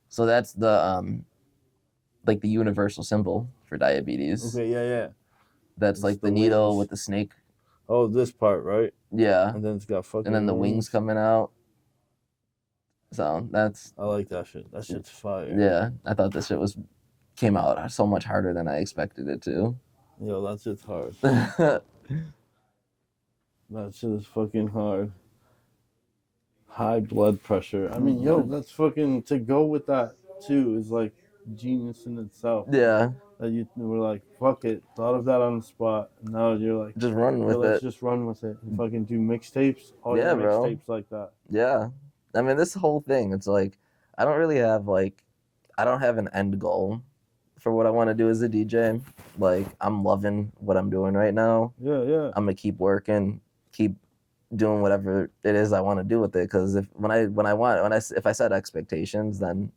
So that's the like the universal symbol for diabetes. Okay, yeah. That's It's like the the needle wings. with the snake. Oh, this part, right? Yeah. And then it's got fucking... And then the wings coming out. So that's... I like that shit. That shit's fire. Yeah. I thought this shit came out so much harder than I expected it to. Yo, that shit's hard. That shit is fucking hard. High blood pressure. I mean, yo, that's fucking... To go with that, too, is like genius in itself. Yeah. That you were like, fuck it. Thought of that on the spot. And now you're like... Just run with let's it. just run with it. And fucking do mixtapes. All Yeah, your bro. mixtapes like that. Yeah. I mean, this whole thing, it's like, I don't really have I don't have an end goal for what I want to do as a DJ. Like, I'm loving what I'm doing right now. Yeah. I'm going to keep working, keep doing whatever it is I want to do with it. Because if I set expectations, then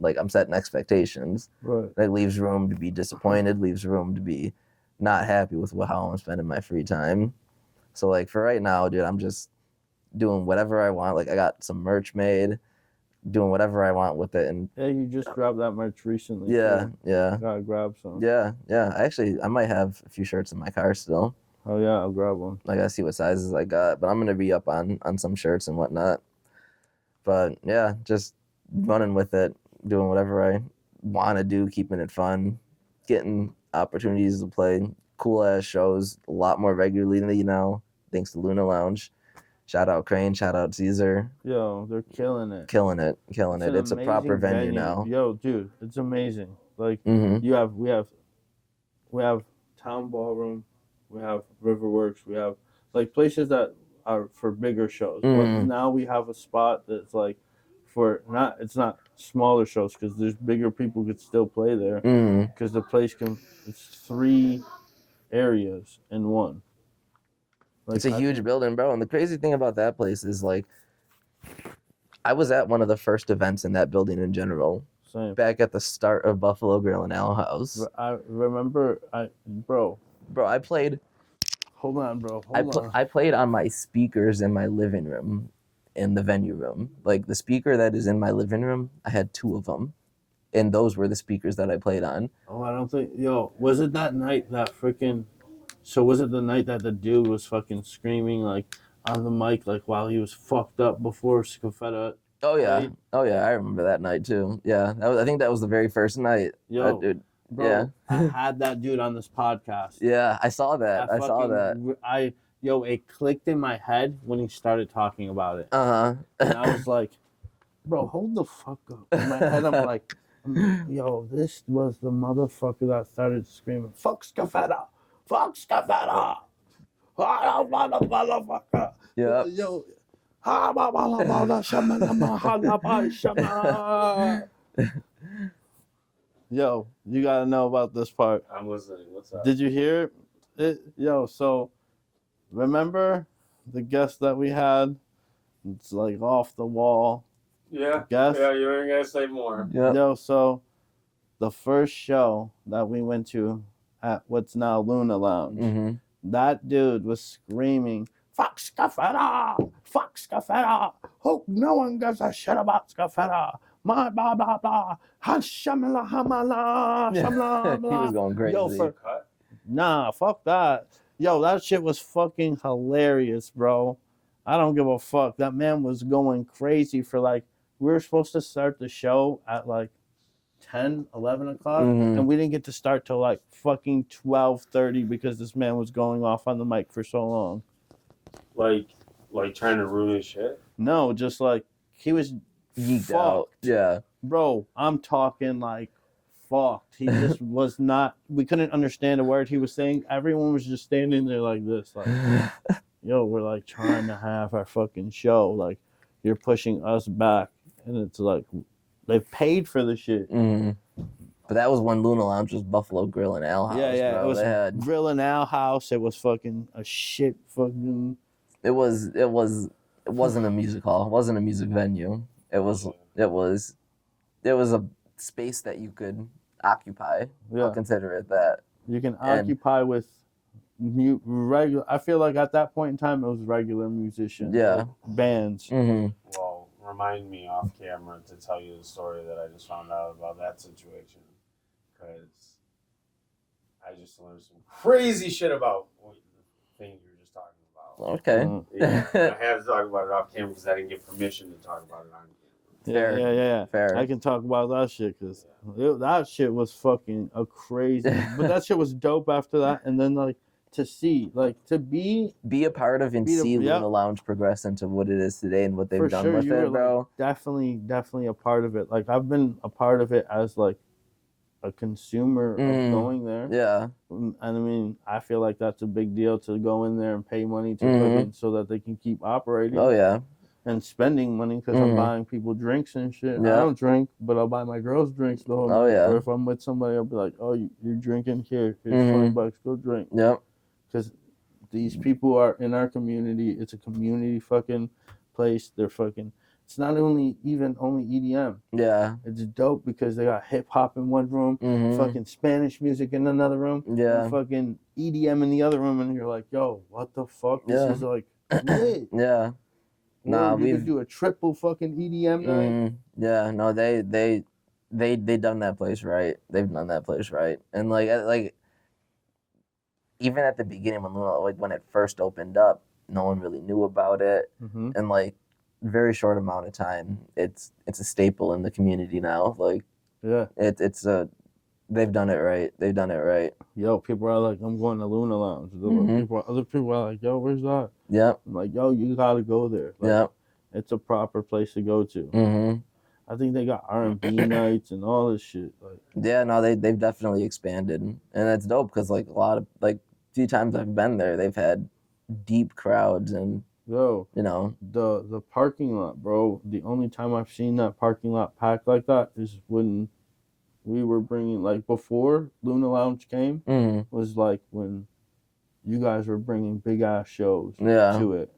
like I'm setting expectations. Right. That leaves room to be disappointed, leaves room to be not happy with how I'm spending my free time. So like for right now, dude, I'm just doing whatever I want. Like I got some merch made, doing whatever I want with it. And Yeah, you just grabbed that merch recently. yeah, too. yeah. Gotta grab some. Yeah. I might have a few shirts in my car still. Oh yeah, I'll grab one. I gotta see what sizes I got, but I'm gonna be up on some shirts and whatnot. But yeah, just running with it, doing whatever I want to do, keeping it fun, getting opportunities to play cool ass shows a lot more regularly than thanks to Luna Lounge. Shout out Crane, shout out Caesar. Yo, they're killing it. Killing it. an It's a proper amazing venue now. Yo, dude, it's amazing. Like Mm-hmm. we have Town Ballroom, we have Riverworks, we have like places that are for bigger shows. But Mhm. now we have a spot that's like it's not smaller shows because there's bigger people could still play there Mm-hmm. because the place it's 3 areas in one. Like, It's a huge building, bro. And the crazy thing about that place is like, I was at one of the first events in that building in general, Same. back at the start of Buffalo Grill and Ale House. I remember, bro. Bro, I played. Hold on, bro. Hold on. I played on my speakers in my living room, in the venue room. Like the speaker that is in my living room, I had 2 of them, and those were the speakers that I played on. Oh, I don't think. Yo, was it that night that freaking? So was it the night that the dude was fucking screaming like on the mic like while he was fucked up before Scafetta? Oh yeah, Right? oh yeah, I remember that night too. Yeah, I think that was the very first night. Yo, Dude. bro, Yeah. I had that dude on this podcast. Yeah, I saw that. I saw that. It clicked in my head when he started talking about it, Uh and huh. I was like, bro, hold the fuck up. In my head, I'm like, yo, this was the motherfucker that started screaming, fuck Scafetta, fuck Scafetta, motherfucker. Yeah. Yo, yo, you gotta know about this part. I'm listening. What's up? Did you hear it? Yo, so remember the guest that we had? It's like off the wall. Yeah. Guest? Yeah, you ain't gonna say more. Yeah. Yo, so the first show that we went to at what's now Luna Lounge, Mm-hmm. that dude was screaming, fuck Scafetta! Fuck Scafetta! Hope no one gives a shit about Scafetta! My blah blah blah! Hashamala hamala! Shamla He was blah! going crazy. Yo, Cut. Nah, fuck that. Yo, that shit was fucking hilarious, bro. I don't give a fuck. That man was going crazy for like, we were supposed to start the show at like 10, 11 o'clock, Mhm. and we didn't get to start till like fucking 12:30 because this man was going off on the mic for so long. Like trying to ruin his shit. No, just like he was Geeked out. fucked. Yeah. Bro, I'm talking like fucked. He just was not. We couldn't understand a word he was saying. Everyone was just standing there like this, like, yo, we're like trying to have our fucking show. Like, you're pushing us back, and it's like they paid for the shit. Mhm. But that was when Luna Lounge was Buffalo Grill and Ale House. Yeah, bro. it was They had, Grill and Ale House. It was fucking a shit fucking. it wasn't a music hall. It wasn't a music venue. It was a space that you could occupy. Yeah. I'll consider it that. You can occupy with regular. I feel like at that point in time, it was regular musicians. Yeah. Like bands. Mm-hmm. Well, remind me off camera to tell you the story that I just found out about that situation. Because I just learned some crazy shit about the thing you were just talking about. Okay. Yeah, I have to talk about it off camera because I didn't get permission to talk about it on camera. Fair. Yeah. Fair. I can talk about that shit because that shit was fucking a crazy. But that shit was dope after that. And then like to see, like to be a part of and see yeah. Luna Lounge progress into what it is today and what they've for done sure, with you it, were bro. like, definitely a part of it. Like I've been a part of it as like a consumer of going there. Yeah. And I mean, I feel like that's a big deal to go in there and pay money to fucking, so that they can keep operating. Oh yeah. And spending money because I'm buying people drinks and shit. Yeah. I don't drink, but I'll buy my girls drinks the whole Oh, night. yeah. Or if I'm with somebody, I'll be like, "Oh, you're drinking here? Here's $20. Go drink." Yep. Because these people are in our community. It's a community fucking place. They're fucking. It's not only EDM. Yeah. It's dope because they got hip hop in one room, fucking Spanish music in another room, Yeah. and fucking EDM in the other room, and you're like, "Yo, what the fuck? This is like lit." Yeah. Nah, we could do a triple fucking EDM night. Yeah, no, they done that place right. They've done that place right, and like even at the beginning when it first opened up, no one really knew about it, and like very short amount of time, it's a staple in the community now. Like they've done it right. They've done it right. Yo, people are like, "I'm going to Luna Lounge." Other people are like, "Yo, where's that?" Yep. I'm like, "Yo, you gotta go there." Like, Yep. It's a proper place to go to. I think they got R&B nights and all this shit. Like, yeah, no, they've definitely expanded, and that's dope because like a lot of few times I've been there, they've had deep crowds and yo, the parking lot, bro. The only time I've seen that parking lot packed like that is when we were bringing, like, before Luna Lounge came, was like when you guys were bringing big ass shows to it.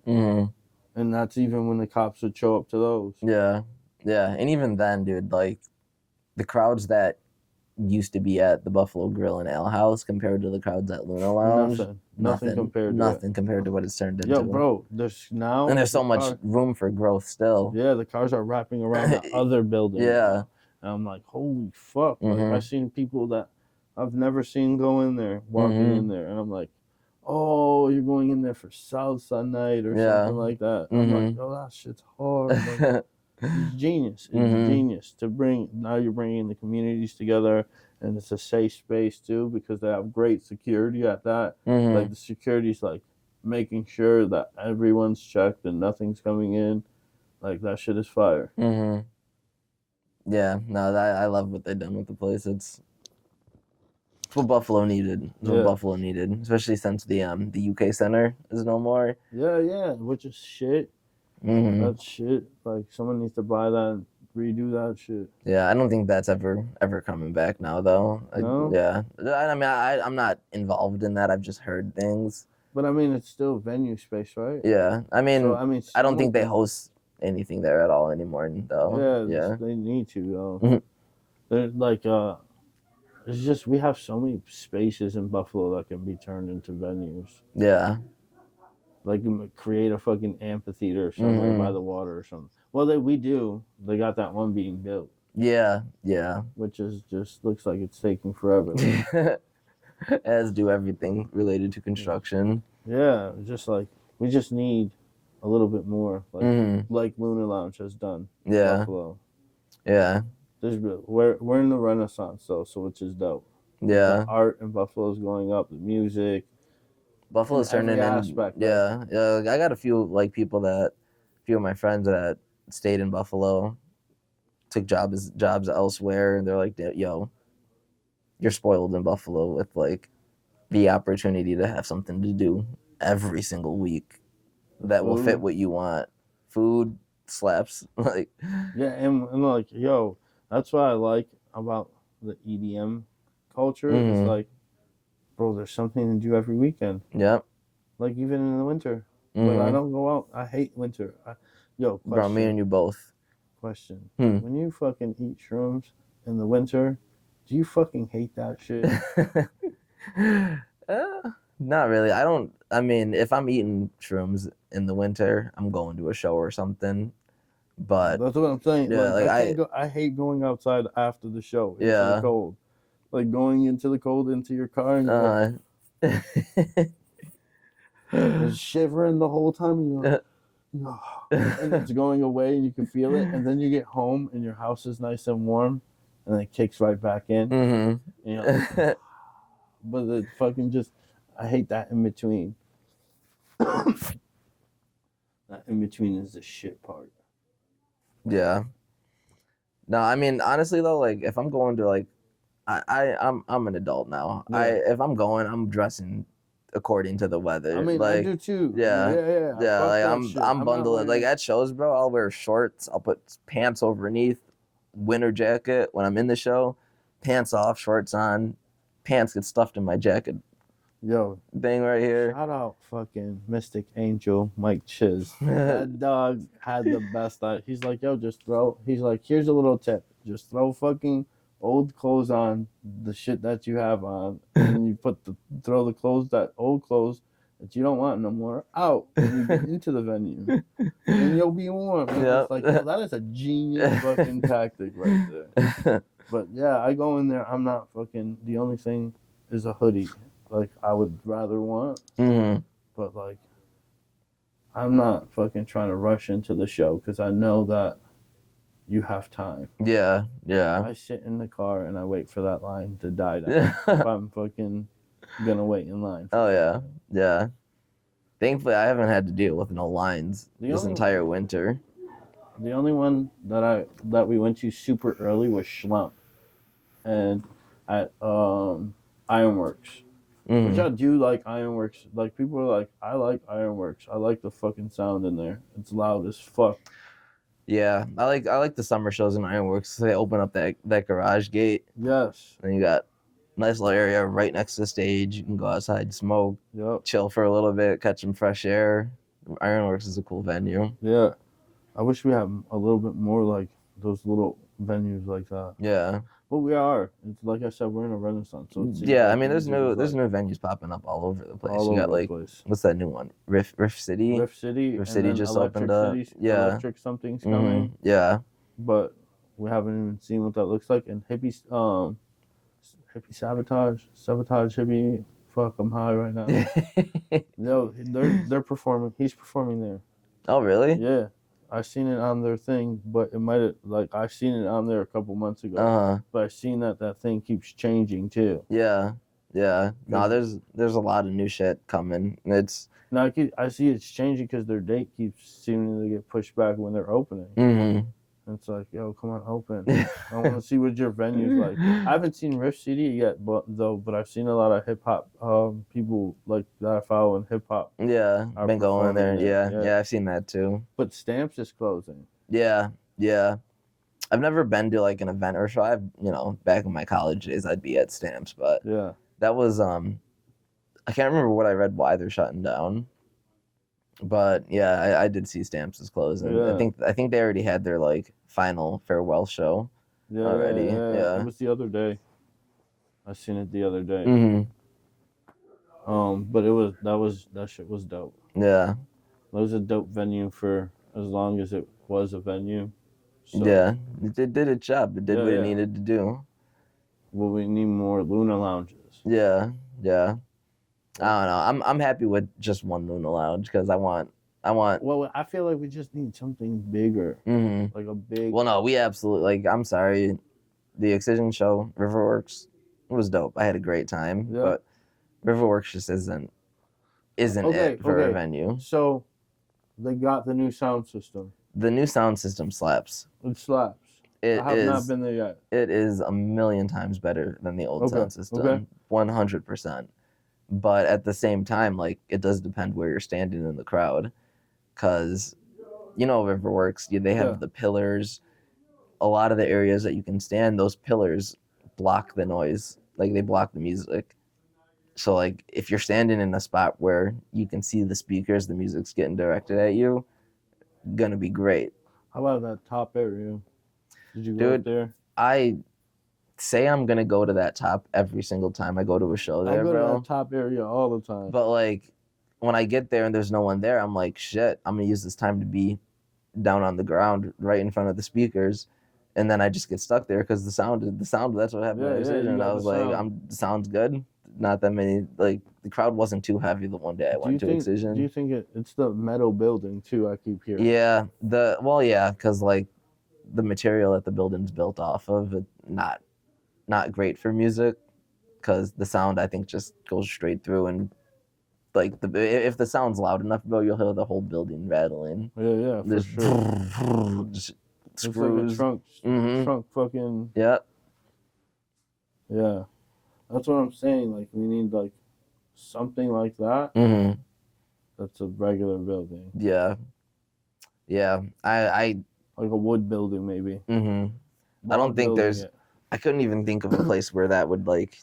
And that's even when the cops would show up to those. Yeah. And even then, dude, like the crowds that used to be at the Buffalo Grill and Ale House compared to the crowds at Luna Lounge, Nothing compared to what it's turned into. Yo, bro, there's so much room for growth still. Yeah, the cars are wrapping around the other buildings. Yeah. And I'm like, holy fuck. Like, I've seen people that I've never seen go in there, walking in there. And I'm like, oh, you're going in there for salsa night or something like that. I'm like, oh, that shit's hard. Like, it's genius. It's genius to bring. Now you're bringing the communities together, and it's a safe space too because they have great security at that. Like the security's like making sure that everyone's checked and nothing's coming in. Like that shit is fire. Yeah, no, I love what they've done with the place. It's what Buffalo needed. It's what Buffalo needed, especially since the UK Center is no more. Yeah, which is shit. That's shit. Like someone needs to buy that and redo that shit. Yeah, I don't think that's ever coming back now though. No? Yeah, I mean, I'm not involved in that. I've just heard things. But I mean, it's still venue space, right? Yeah, I mean, I don't think they host host anything there at all anymore though. Yeah. They need to though. They're like it's just we have so many spaces in Buffalo that can be turned into venues. Yeah. Like create a fucking amphitheater somewhere by the water or something. Well, we do. They got that one being built. Yeah. Which is just looks like it's taking forever. As do everything related to construction. Yeah, just like we just need a little bit more, like Luna Lounge has done. Yeah. Buffalo. Yeah. we're in the Renaissance though, so which is dope. Yeah. The art in Buffalo's going up, the music. Buffalo's in every turning in. aspect, right? Yeah. I got a few of my friends that stayed in Buffalo, took jobs elsewhere, and they're like, yo, you're spoiled in Buffalo with like the opportunity to have something to do every single week that will fit what you want. Food slaps. Like, Yeah, and like, yo, that's what I like about the EDM culture. It's Mhm. like, bro, there's something to do every weekend. yep. Like even in the winter. But I Mhm. don't go out. I hate winter. Question. Bro, me and you both. Question. Hmm. When you fucking eat shrooms in the winter, do you fucking hate that shit? Not really. I mean, if I'm eating shrooms in the winter, I'm going to a show or something. But That's what I'm saying. yeah, Like, like I hate going outside after the show into Yeah. the cold. Like going into the cold into your car and you're shivering the whole time. And you're like, and it's going away and you can feel it. And then you get home and your house is nice and warm and then it kicks right back in. Mhm. And you're like, but it fucking just, I hate that in between. That in between is the shit part. Yeah. No, I mean honestly though, like if I'm going to like, I'm an adult now. Yeah. If I'm going, I'm dressing according to the weather. I mean, like, I do too. Yeah. Yeah. Yeah, Fuck like that shit. I'm not bundling. Like wearing- at shows, bro, I'll wear shorts. I'll put pants underneath, winter jacket when I'm in the show, pants off, shorts on, pants get stuffed in my jacket Yo, thing right here. shout out fucking Mystic Angel Mike Chiz. That dog had the best. He's like, yo, just throw. He's like, here's a little tip. Just throw fucking old clothes on, the shit that you have on, and you throw the old clothes that you don't want no more out when you get into the venue, and you'll be warm. And Yep. it's like, yo, that is a genius fucking tactic right there. But yeah, I go in there. I'm not fucking. The only thing is a hoodie. Like I would rather want, Mhm. but like I'm not fucking trying to rush into the show because I know that you have time. Yeah. I sit in the car and I wait for that line to die down. If I'm fucking gonna wait in line. Oh yeah. Yeah. Thankfully, I haven't had to deal with no lines The this only- entire winter. The only one that we went to super early was Schlump, and at Ironworks. Mhm. Which I do like Ironworks. Like people are like, I like Ironworks. I like the fucking sound in there. It's loud as fuck. Yeah, I like the summer shows in Ironworks. They open up that garage gate, Yes. and you got a nice little area right next to the stage. You can go outside, smoke, Yep. chill for a little bit, catch some fresh air. Ironworks is a cool venue. Yeah. I wish we had a little bit more like those little venues like that. Yeah, But we are. It's like I said, we're in a renaissance. So it seems yeah. like I mean, there's music new is, like, venues popping up all over the place. all You over got the like place. what's that new one? Riff City. Rift City. Rift and City then just Electric opened up. City's- Yeah. Electric something's Mhm. coming. Yeah. But we haven't even seen what that looks like. And hippie sabotage hippie. Fuck, I'm high right now. No, they're performing. He's performing there. Oh really? Yeah, I seen it on their thing, but it might have I seen it on there a couple months ago. But I seen that thing keeps changing too. Yeah. Yeah. No, Yeah. there's a lot of new shit coming. It's Now I see it's changing because their date keeps seeming to get pushed back when they're opening. mhm. And it's like, yo, come on, open. I want to see what your venue's like. I haven't seen Rift City yet, but I've seen a lot of hip hop people like that I follow in hip hop. Yeah, Are been going there. performing there, Yeah, yeah. I've seen that too. But Stamps is closing. Yeah. I've never been to like an event or show. Back in my college days, I'd be at Stamps, but Yeah. that was I can't remember what I read why they're shutting down. But yeah, I did see Stamps is closing. Yeah. I think they already had their like final farewell show. Yeah. Already, yeah. It was the other day. I seen it the other day. Mhm. But that shit was dope. Yeah. That was a dope venue for as long as it was a venue. So, Yeah. It did its job. It did Yeah, what yeah. it needed to do. Well, we need more Luna lounges. Yeah. I don't know. I'm happy with just one Luna Lounge because I want. Well, I feel like we just need something bigger, Mhm. like a big. Well, no, we absolutely I'm sorry. the Excision show, Riverworks, was dope. I had a great time, Yeah. but Riverworks just isn't it for a venue. So they got the new sound system. The new sound system slaps. It slaps. It I have is. not been there yet. It is a million times better than the old sound system. Okay. 100%. But at the same time, like, it does depend where you're standing in the crowd, because Riverworks, they have the pillars. A lot of the areas that you can stand, those pillars block the noise, like they block the music. So like if you're standing in a spot where you can see the speakers, the music's getting directed at you, gonna be great. How about that top area? Did you go up there? I say I'm gonna go to that top every single time I go to a show there, I go bro. to that top area all the time. But like when I get there and there's no one there, I'm like, shit, I'm gonna use this time to be down on the ground right in front of the speakers. And then I just get stuck there because the sound, that's what happened. And I was like, sounds good. Not that many, like, the crowd wasn't too heavy the one day I went to Excision. Do you think it's the metal building too? I keep hearing. Yeah, because like the material that the building's built off of, it not great for music, because the sound I think just goes straight through, and like if the sound's loud enough, bro, you'll hear the whole building rattling. Yeah, for sure. Just It's screws. like a trunk fucking. Yeah. Yeah, that's what I'm saying. Like we need like something like that. Mm-hmm. That's a regular building. Yeah. I like a wood building maybe. Mm-hmm. I don't think there's. I couldn't even think of a place where that would like.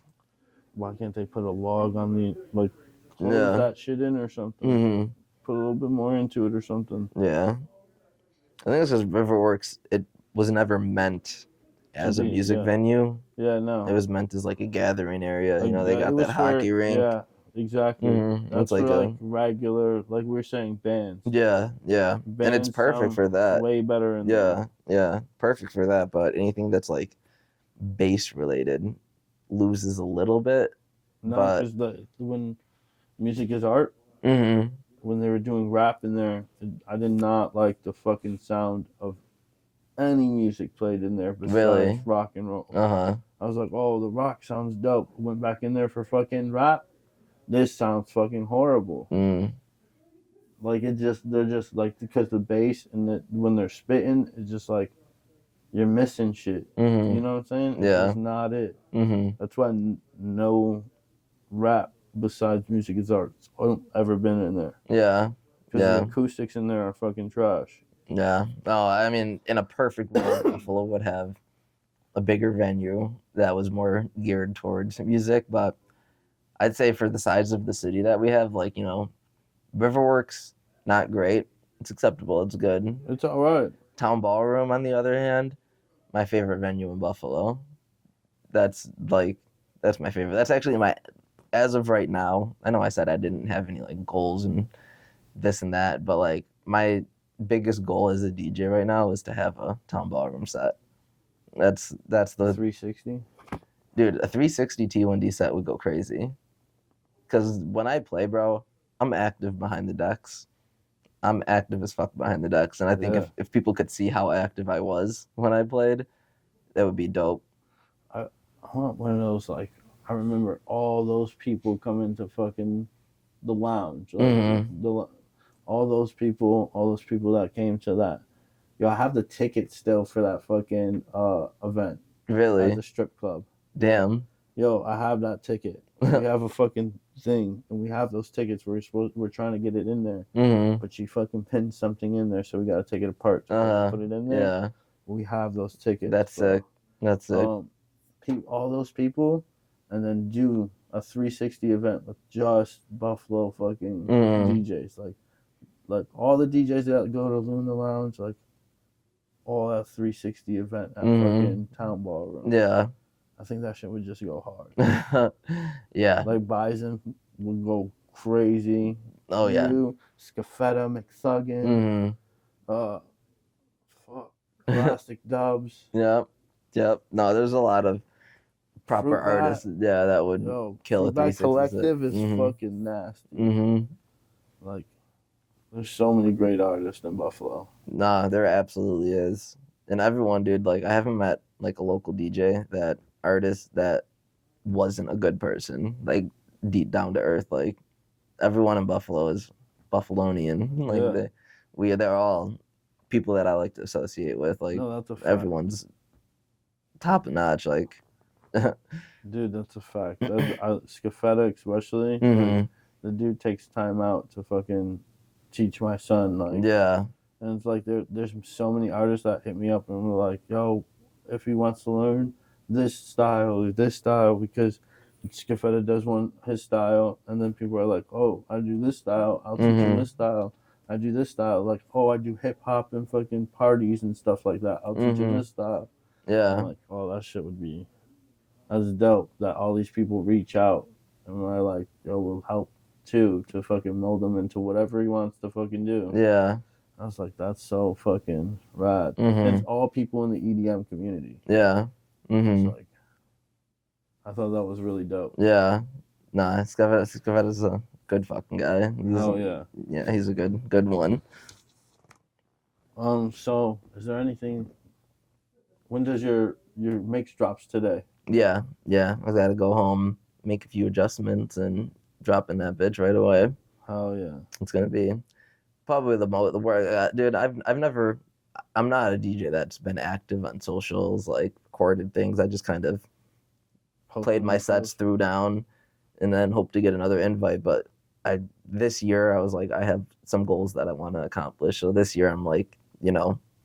Why can't they put a log on the like? Close that shit in or something. Mm-hmm. Put a little bit more into it or something. Yeah. I think it's just Riverworks. It was never meant as a music venue. Yeah, no. It was meant as like a gathering area. Like, they got that hockey rink. Yeah, exactly. Mm-hmm. That's like regular, like we were saying, bands. Yeah. Bands and it's perfect for that. Way better. Yeah, perfect for that. But anything that's like bass related loses a little bit. No, because when music is art. Mm-hmm. When they were doing rap in there, I did not like the fucking sound of any music played in there besides rock and roll. I was like, oh, the rock sounds dope. Went back in there for fucking rap. This sounds fucking horrible. Like they're just like, because the bass and when they're spitting, it's just like you're missing shit. Mm-hmm. You know what I'm saying? Yeah. It's not it. Mm-hmm. That's why no rap besides music is art. I've ever been in there. Yeah. Because the acoustics in there are fucking trash. Yeah. Oh, I mean, in a perfect world, Buffalo would have a bigger venue that was more geared towards music. But I'd say for the size of the city that we have, like, Riverworks, not great. It's acceptable. It's good. It's all right. Town Ballroom, on the other hand, my favorite venue in Buffalo. That's my favorite. That's actually as of right now, I know I said I didn't have any like goals and this and that, but like my biggest goal as a DJ right now is to have a Town Ballroom set. That's the 360. Dude, a 360 T1D set would go crazy. Cause when I play, bro, I'm active behind the decks. I'm active as fuck behind the decks, and I think if people could see how active I was when I played, that would be dope. I want one of those, like, I remember all those people coming to fucking the lounge. Like, all those people that came to that. Yo, I have the ticket still for that fucking event. Really? At the strip club. Damn. Yo, I have that ticket. We have a fucking thing, and we have those tickets. We're trying to get it in there, but she fucking pinned something in there, so we got to take it apart to put it in there. Yeah. We have those tickets. That's sick. That's sick. All those people, and then do a 360 event with just Buffalo fucking DJs, like all the DJs that go to Luna Lounge, like all that 360 event at fucking Town Ballroom. Yeah. I think that shit would just go hard. Yeah. Like Bison would go crazy. Oh yeah. Scafetta, McSuggin. Plastic Dubs. Yep. No, there's a lot of proper Fruit artists. Yeah, that would kill a 360. That collective is fucking nasty. Like, there's so many great artists in Buffalo. Nah, there absolutely is. And everyone, dude, like, I haven't met like a local DJ, that artist that wasn't a good person, like deep down to earth. Like everyone in Buffalo is Buffalonian. Like Yeah. they're all people that I like to associate with. Like No, that's a fact. everyone's top notch. Like Dude, that's a fact. Scafetta especially. Mhm. Like, the dude takes time out to fucking teach my son. Like, yeah, and it's like there's so many artists that hit me up and were like, yo, if he wants to learn this style, because Scafetta does his style, and then people are like, oh, I do this style, I'll teach him this style. I do this style, like, oh, I do hip hop and fucking parties and stuff like that. I'll teach him this style. yeah, I'm like, oh, that shit would be, that's dope that all these people reach out and we're like, yo, we'll help too to fucking mold him into whatever he wants to fucking do. yeah. I was like, that's so fucking rad. Mhm. It's all people in the EDM community. Yeah. It's like, I thought that was really dope. Yeah. Nah, Scavetta's a good fucking guy. Oh yeah. Yeah, he's a good one. So is there anything? When does your mix drops today? Yeah. I gotta go home, make a few adjustments, and drop in that bitch right away. Oh yeah. It's gonna be probably the work, dude. I'm not a DJ that's been active on socials, like recorded things. I just kind of played my sets through down, and then hope to get another invite. But this year I was like, I have some goals that I want to accomplish. So this year I'm like,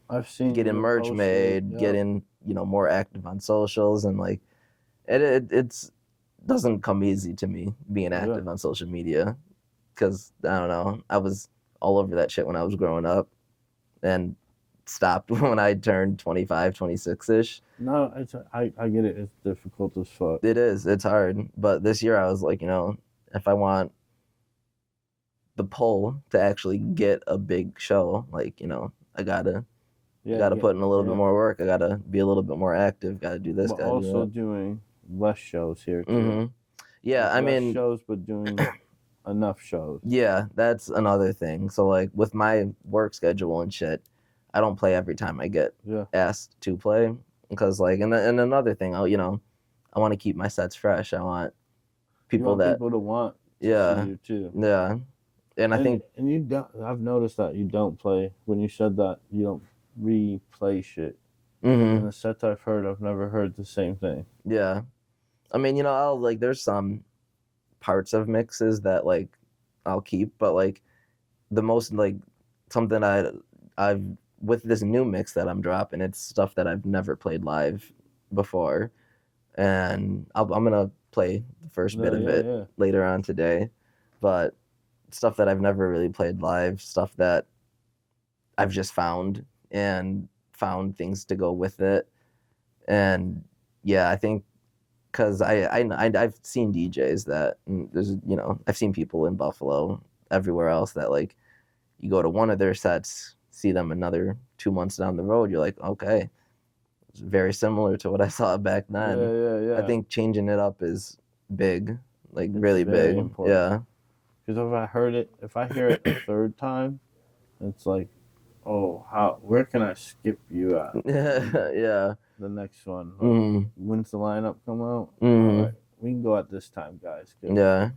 I've seen getting merch made, getting more active on socials, and like it's doesn't come easy to me being active on social media, because I don't know, I was all over that shit when I was growing up and stopped when I turned 25, 26-ish. No, I get it. It's difficult as fuck. It is. It's hard. But this year I was like, if I want the pull to actually get a big show, like, I gotta put in a little bit more work. I gotta be a little bit more active. Gotta do this. But also doing less shows here too. Mm-hmm. Yeah, like I mean, shows, but doing enough shows. Yeah, that's another thing. So like with my work schedule and shit, I don't play every time I get asked to play, because like, and another thing, I want to keep my sets fresh. I want people to want to see you too. Yeah, and I think, and you don't. I've noticed that you don't play. When you said that, you don't replay shit. Mm-hmm. In the sets I've heard, I've never heard the same thing. Yeah, I mean, I'll like, there's some parts of mixes that like I'll keep, but like the most, like, something I've with this new mix that I'm dropping, it's stuff that I've never played live before, and I'm gonna play the first bit of it later on today, but stuff that I've never really played live, stuff that I've just found things to go with it. And yeah, I think because I've seen DJs that there's, I've seen people in Buffalo, everywhere else, that like you go to one of their sets, see them another 2 months down the road, you're like, okay, it's very similar to what I saw back then. Yeah. I think changing it up is big, like it's really big. Important. Yeah. Because if I hear it a third time, it's like, oh, where can I skip you at? Yeah. The next one. Mm-hmm. When's the lineup come out? Mm-hmm. All right, we can go at this time, guys. Yeah.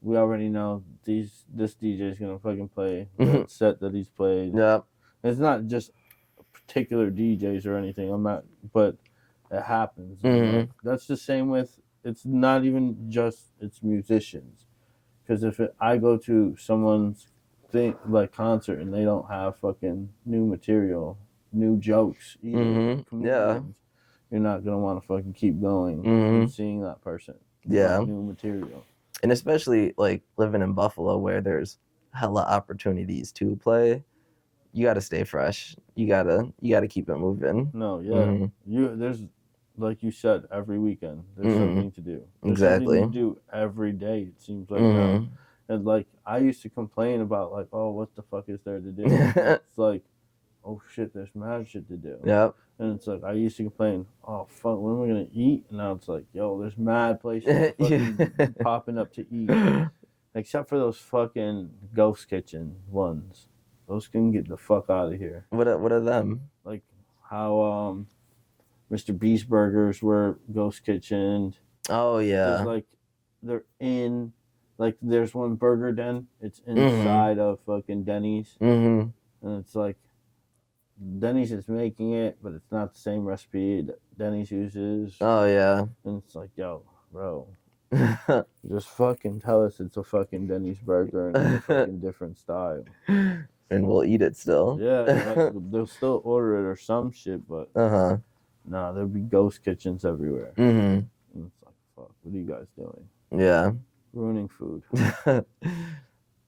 We already know this DJ is gonna fucking play the set that he's played. Yeah. It's not just particular DJs or anything. But it happens. Mm-hmm. That's the same with. It's not even just it's musicians, because I go to someone's concert and they don't have fucking new material, new jokes, either, comedians, you're not gonna want to fucking keep going and seeing that person. New material. And especially like living in Buffalo, where there's hella opportunities to play, you got to stay fresh. You gotta keep it moving. No, yeah. There's, like you said, every weekend there's something to do. There's exactly. Something to do every day. It seems like now. And like I used to complain about like, oh, what the fuck is there to do? It's like, oh shit, there's mad shit to do. Yep. And it's like I used to complain, oh fuck, when am I gonna eat? And now it's like, yo, there's mad places fucking popping up to eat, except for those fucking ghost kitchen ones. Those can get the fuck out of here. What are them? Like how Mr. Beast burgers were ghost kitchened. Oh yeah. There's like they're in like there's one burger den. It's inside of fucking Denny's, and it's like Denny's is making it, but it's not the same recipe that Denny's uses. Oh yeah. And it's like, yo, bro, just fucking tell us it's a fucking Denny's burger and it's a fucking different style. And we'll eat it still. Yeah, like, they'll still order it or some shit, but nah, there'll be ghost kitchens everywhere. And it's like, fuck, what are you guys doing? Yeah. Ruining food.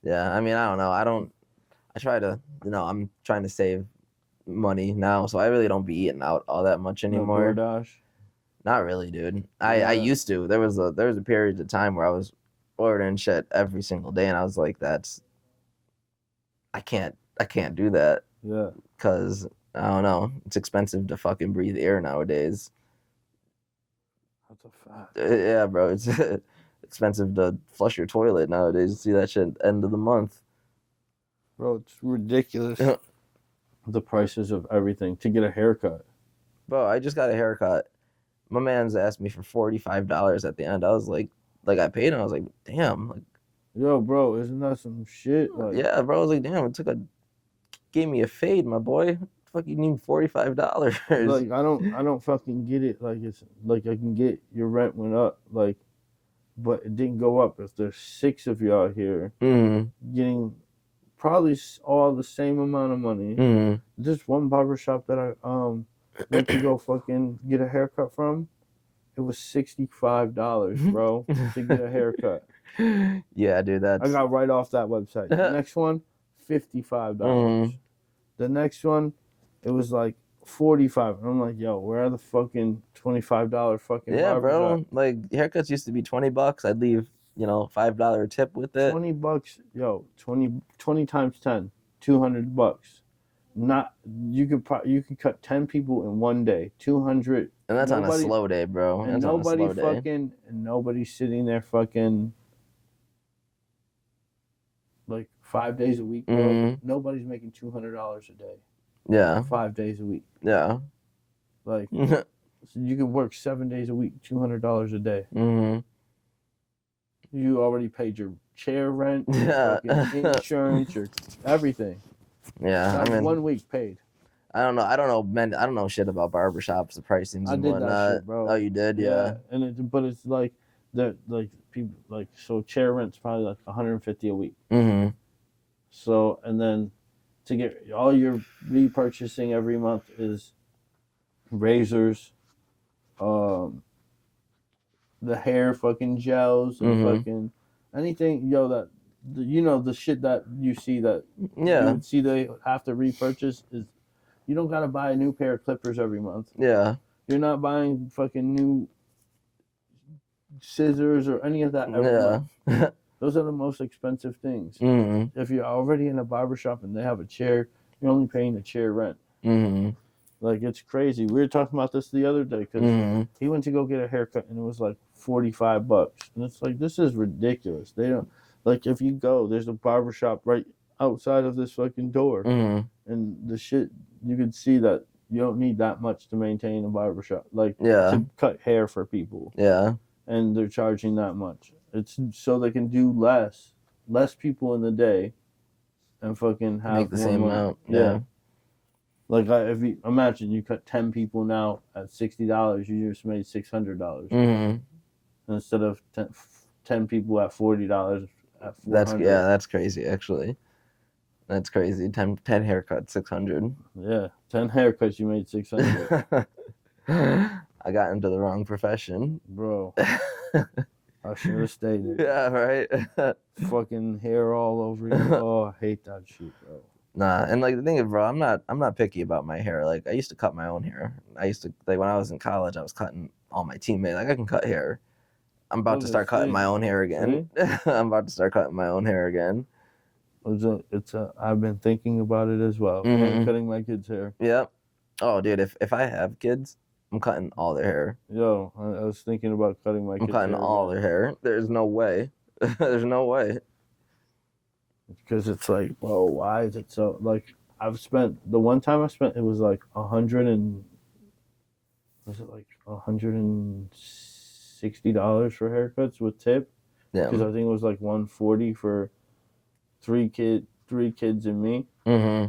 Yeah, I mean, I don't know. I try to, I'm trying to save money now, so I really don't be eating out all that much anymore. No DoorDash? Not really, dude. I used to. There was a period of time where I was ordering shit every single day, and I was like, I can't do that. Yeah. Because, I don't know, it's expensive to fucking breathe air nowadays. That's a fact. Yeah, bro, it's expensive to flush your toilet nowadays. You see that shit at the end of the month. Bro, it's ridiculous. The prices of everything. To get a haircut. Bro, I just got a haircut. My man's asked me for $45 at the end. I was like I paid him. I was like, damn. Like, yo, bro, isn't that some shit? Like, yeah, bro. I was like, damn. Gave me a fade, my boy. Fuck, you need $45. Like, I don't fucking get it. Like, it's like I can get your rent went up, like, but it didn't go up. If there's 6 of y'all here getting probably all the same amount of money. Just one barbershop that I went to go fucking get a haircut from, it was $65, bro, to get a haircut. Yeah, dude, I got right off that website. The next one, $55. The next one, it was like $45. And I'm like, yo, where are the fucking $25 fucking yeah, bro. at? Like, haircuts used to be $20. I'd leave, $5 tip with it. $20, yo, 20 times 10, $200. Not you could cut 10 people in one day, 200. And that's on a slow day, bro. And nobody's sitting there fucking like 5 days a week, bro. Nobody's making $200 a day. Yeah. 5 days a week. Yeah. Like, so you can work 7 days a week, $200 a day. You already paid your chair rent, your fucking insurance, your everything. Yeah, That's 1 week paid. I don't know, man. I don't know shit about barbershops, the pricings and whatnot. That shit, bro. Oh, you did, yeah. And but it's like people like, so chair rent's probably like $150 a week. So, and then to get all your repurchasing every month is razors, the hair fucking gels and fucking anything, that the shit that you see that you would see they have to repurchase is, you don't gotta buy a new pair of clippers every month. Yeah. You're not buying fucking new scissors or any of that every month. Those are the most expensive things. If you're already in a barbershop and they have a chair, you're only paying the chair rent. Like, it's crazy. We were talking about this the other day because he went to go get a haircut and it was like $45. And it's like, this is ridiculous. They don't, like, if you go, there's a barbershop right outside of this fucking door. And the shit, you can see that you don't need that much to maintain a barbershop. Like, to cut hair for people. Yeah. And they're charging that much. It's so they can do less people in the day and fucking have make the same amount. Yeah. Like, if you imagine you cut 10 people now at $60, you just made $600. Instead of 10 people at $40 at $400. That's crazy, actually. That's crazy. 10 haircuts, $600. Yeah, 10 haircuts, you made $600. I got into the wrong profession, bro. I should have stayed there. Yeah, right. Fucking hair all over you. Oh, I hate that shit, bro. Nah, and like the thing is, bro, I'm not picky about my hair. Like, I used to cut my own hair. I used to, like, when I was in college, I was cutting all my teammates. Like, I can cut hair. I'm about to start cutting my own hair again. I'm about to start cutting my own hair again. I've been thinking about it as well. Cutting my kids' hair. Yep. Oh, dude, if I have kids, I'm cutting all their hair. Yo, I was thinking about cutting my kids' hair. I'm cutting all their hair. There's no way. There's no way. Because it's like, bro, why is it so, like, the one time I spent, it was like $150 was it like $160 for haircuts with tip? Yeah. Because I think it was like $140 for three kids and me. Mm-hmm.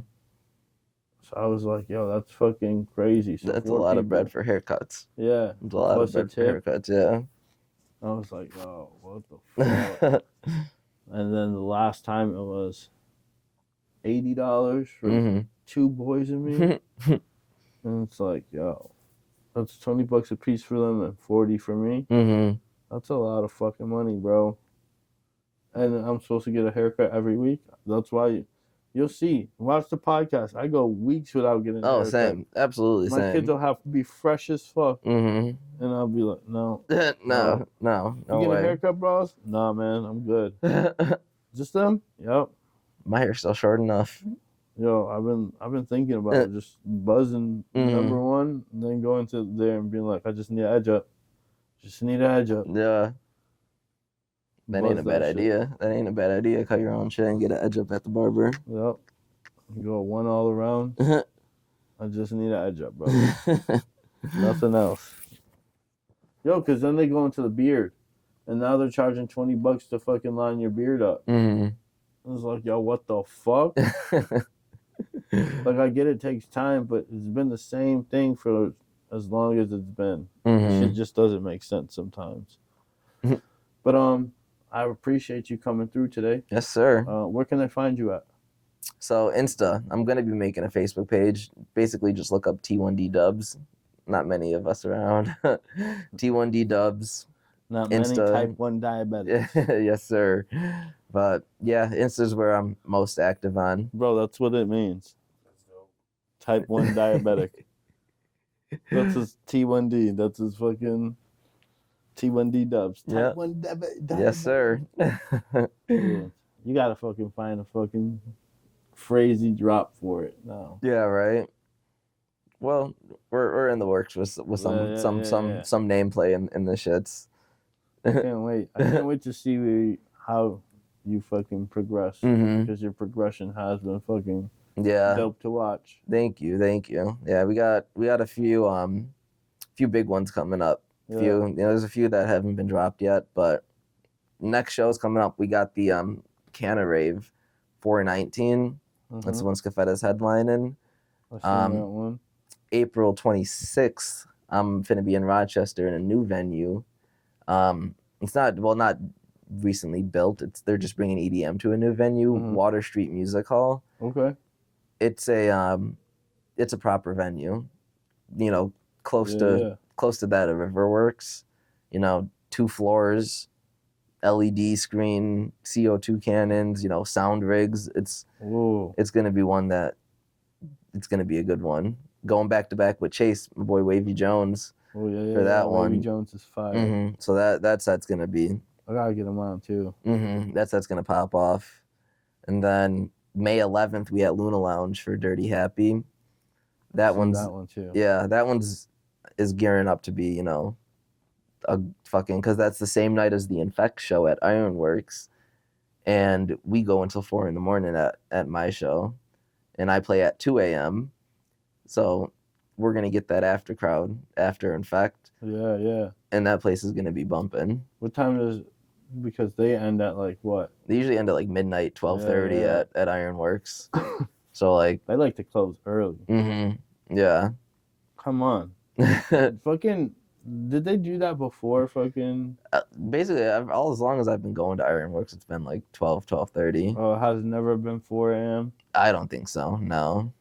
So I was like, yo, that's fucking crazy. So That's a 4 lot of people- bread for haircuts. Yeah. That's a lot of Plus a bread for tip. haircuts, yeah. I was like, oh, what the fuck? And then the last time it was $80 for Mm-hmm. 2 boys and me. And it's like, yo, that's $20 a piece for them and 40 for me. Mm-hmm. That's a lot of fucking money, bro. And I'm supposed to get a haircut every week. That's why you'll see. Watch the podcast. I go weeks without getting a Oh, haircut. same. Absolutely My same. kids will have to be fresh as fuck. Mm-hmm. And I'll be like, no. No You get way. a haircut, bros? Nah, man, I'm good. Just them? Yep. My hair's still short enough. Yo, I've been thinking about it, just buzzing Mhm. number one, and then going to there and being like, I just need an edge up. Just need an edge up. Yeah. That ain't a Buzz bad shit. idea. That ain't a bad idea. Cut your own shit and get an edge up at the barber. Yep. You go one all around. I just need an edge up, bro. Nothing else. Yo, because then they go into the beard. And now they're charging $20 to fucking line your beard up. Mm-hmm. I was like, yo, what the fuck? Like, I get it takes time, but it's been the same thing for as long as it's been. Mm-hmm. Shit just doesn't make sense sometimes. But I appreciate you coming through today. Yes, sir. Where can I find you at? So Insta, I'm gonna be making a Facebook page. Basically, just look up T1D Dubs. Not many of us around. T1D Dubs. Not Insta. many type 1 diabetics. Yes, sir. But yeah, Insta's where I'm most active on. Bro, that's what it means. That's dope. Type 1 diabetic. That's his T1D. That's his fucking T1D Dubs. Type Yeah. 1 diabetic. Yes, sir. Yeah. You gotta fucking find a fucking crazy drop for it now. Yeah, right. Well, we're in the works with some Yeah. some nameplay in the shits. I can't wait. I can't wait to see how you fucking progress. Mm-hmm. Because your progression has been fucking Yeah. dope to watch. Thank you. Yeah, we got a few big ones coming up. Yeah. There's a few that haven't been dropped yet, but next show's coming up. We got the Canna Rave 419. That's the one Scafetta's headlining. I've seen that one. April 26th, I'm finna be in Rochester in a new venue. It's not recently built. They're just bringing EDM to a new venue, Water Street Music Hall. Okay. It's a proper venue. Close to that of Riverworks. 2 floors, LED screen, CO2 cannons, sound rigs. It's gonna be it's gonna be a good one. Going back to back with Chase, my boy Wavy Jones. Oh yeah. For that one. Wavy Jones is fire. Mm-hmm. So that set's gonna be. I gotta get him on too. Mm-hmm. That set's gonna pop off, and then May 11th we at Luna Lounge for Dirty Happy. That one too. Yeah, that one's is gearing up to be a fucking, because that's the same night as the Infect show at Ironworks, and we go until 4 a.m. at my show, and I play at 2 a.m. So we're gonna get that after crowd after Infect. Yeah. And that place is gonna be bumping. What time does? Because they end at like what? They usually end at like midnight, 12:30 Yeah. at Ironworks. So like. They like to close early. Mm-hmm. Yeah. Come on. Fucking. Did they do that before? Fucking. Basically, all as long as I've been going to Ironworks, it's been like 12:30. Oh, it has never been 4 a.m. I don't think so. No.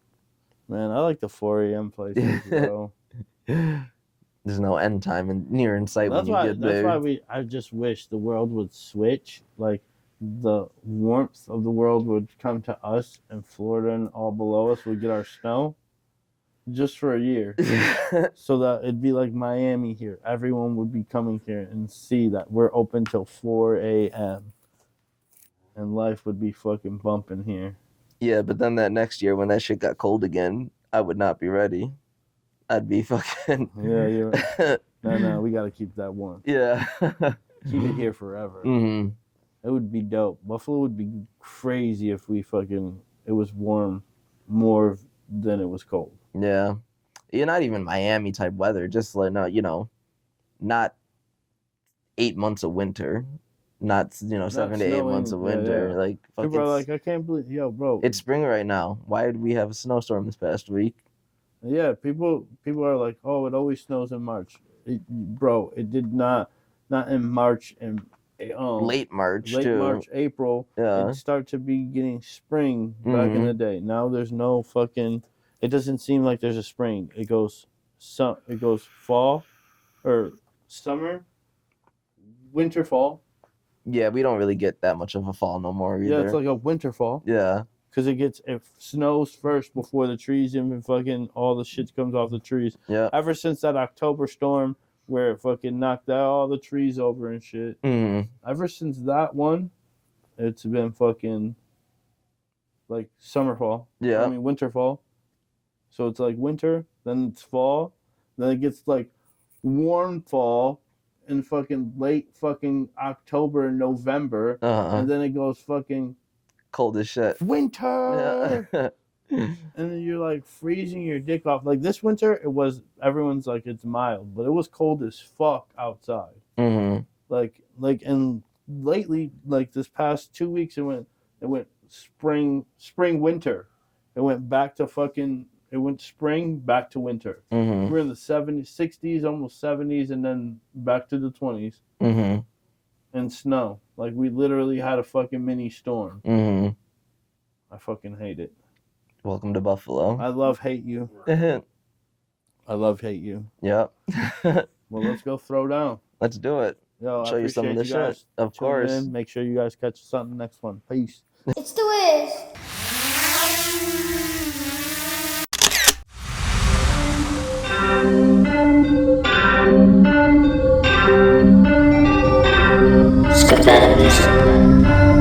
Man, I like the 4 a.m. places, bro. There's no end time near in sight when you get there. That's why I just wish the world would switch. Like, the warmth of the world would come to us, and Florida and all below us would get our snow just for a year. So that it'd be like Miami here. Everyone would be coming here and see that we're open till 4 a.m. And life would be fucking bumping here. Yeah, but then that next year when that shit got cold again, I would not be ready. I'd be fucking... Yeah, you're right. No, we gotta keep that warm. Yeah. Keep it here forever. Mm-hmm. It would be dope. Buffalo would be crazy if it was warm more than it was cold. Yeah. You're not even Miami type weather. Just like no, not 8 months of winter, not 7 to 8 months of snowing, winter. yeah. Like fuck, People are like, I can't believe, yo, bro. it's spring right now. Why did we have a snowstorm this past week? Yeah, people are like, oh, it always snows in March. Bro, it did not in March and Late March late too. March, April. Yeah. It start to be getting spring back in the day. Now there's no fucking. It doesn't seem like there's a spring. It goes fall, or summer, winter, fall. Yeah, we don't really get that much of a fall no more either. Yeah, it's like a winter fall. Yeah. Because it snows first before the trees even fucking all the shit comes off the trees. Yeah. Ever since that October storm where it fucking knocked out all the trees over and shit. Ever since that one, it's been fucking like summer fall. Yeah. I mean winter fall. So it's like winter, then it's fall, then it gets like warm fall in fucking late fucking October and November, and then it goes fucking cold as shit. Winter. Yeah. And then you're like freezing your dick off. Like this winter, everyone's like it's mild, but it was cold as fuck outside. Like and lately, like this past 2 weeks, it went spring, winter. It went back to fucking. It went spring back to winter. We're in the 70s, 60s, almost 70s, and then back to the 20s. And snow. Like we literally had a fucking mini storm. I fucking hate it. Welcome to Buffalo. I love hate you. I love hate you. Yep. Well, let's go throw down. Let's do it. Yo, Show you some of the shit. Of course. In. Make sure you guys catch us on the next one. Peace. It's the Wiz. Spacedout Music.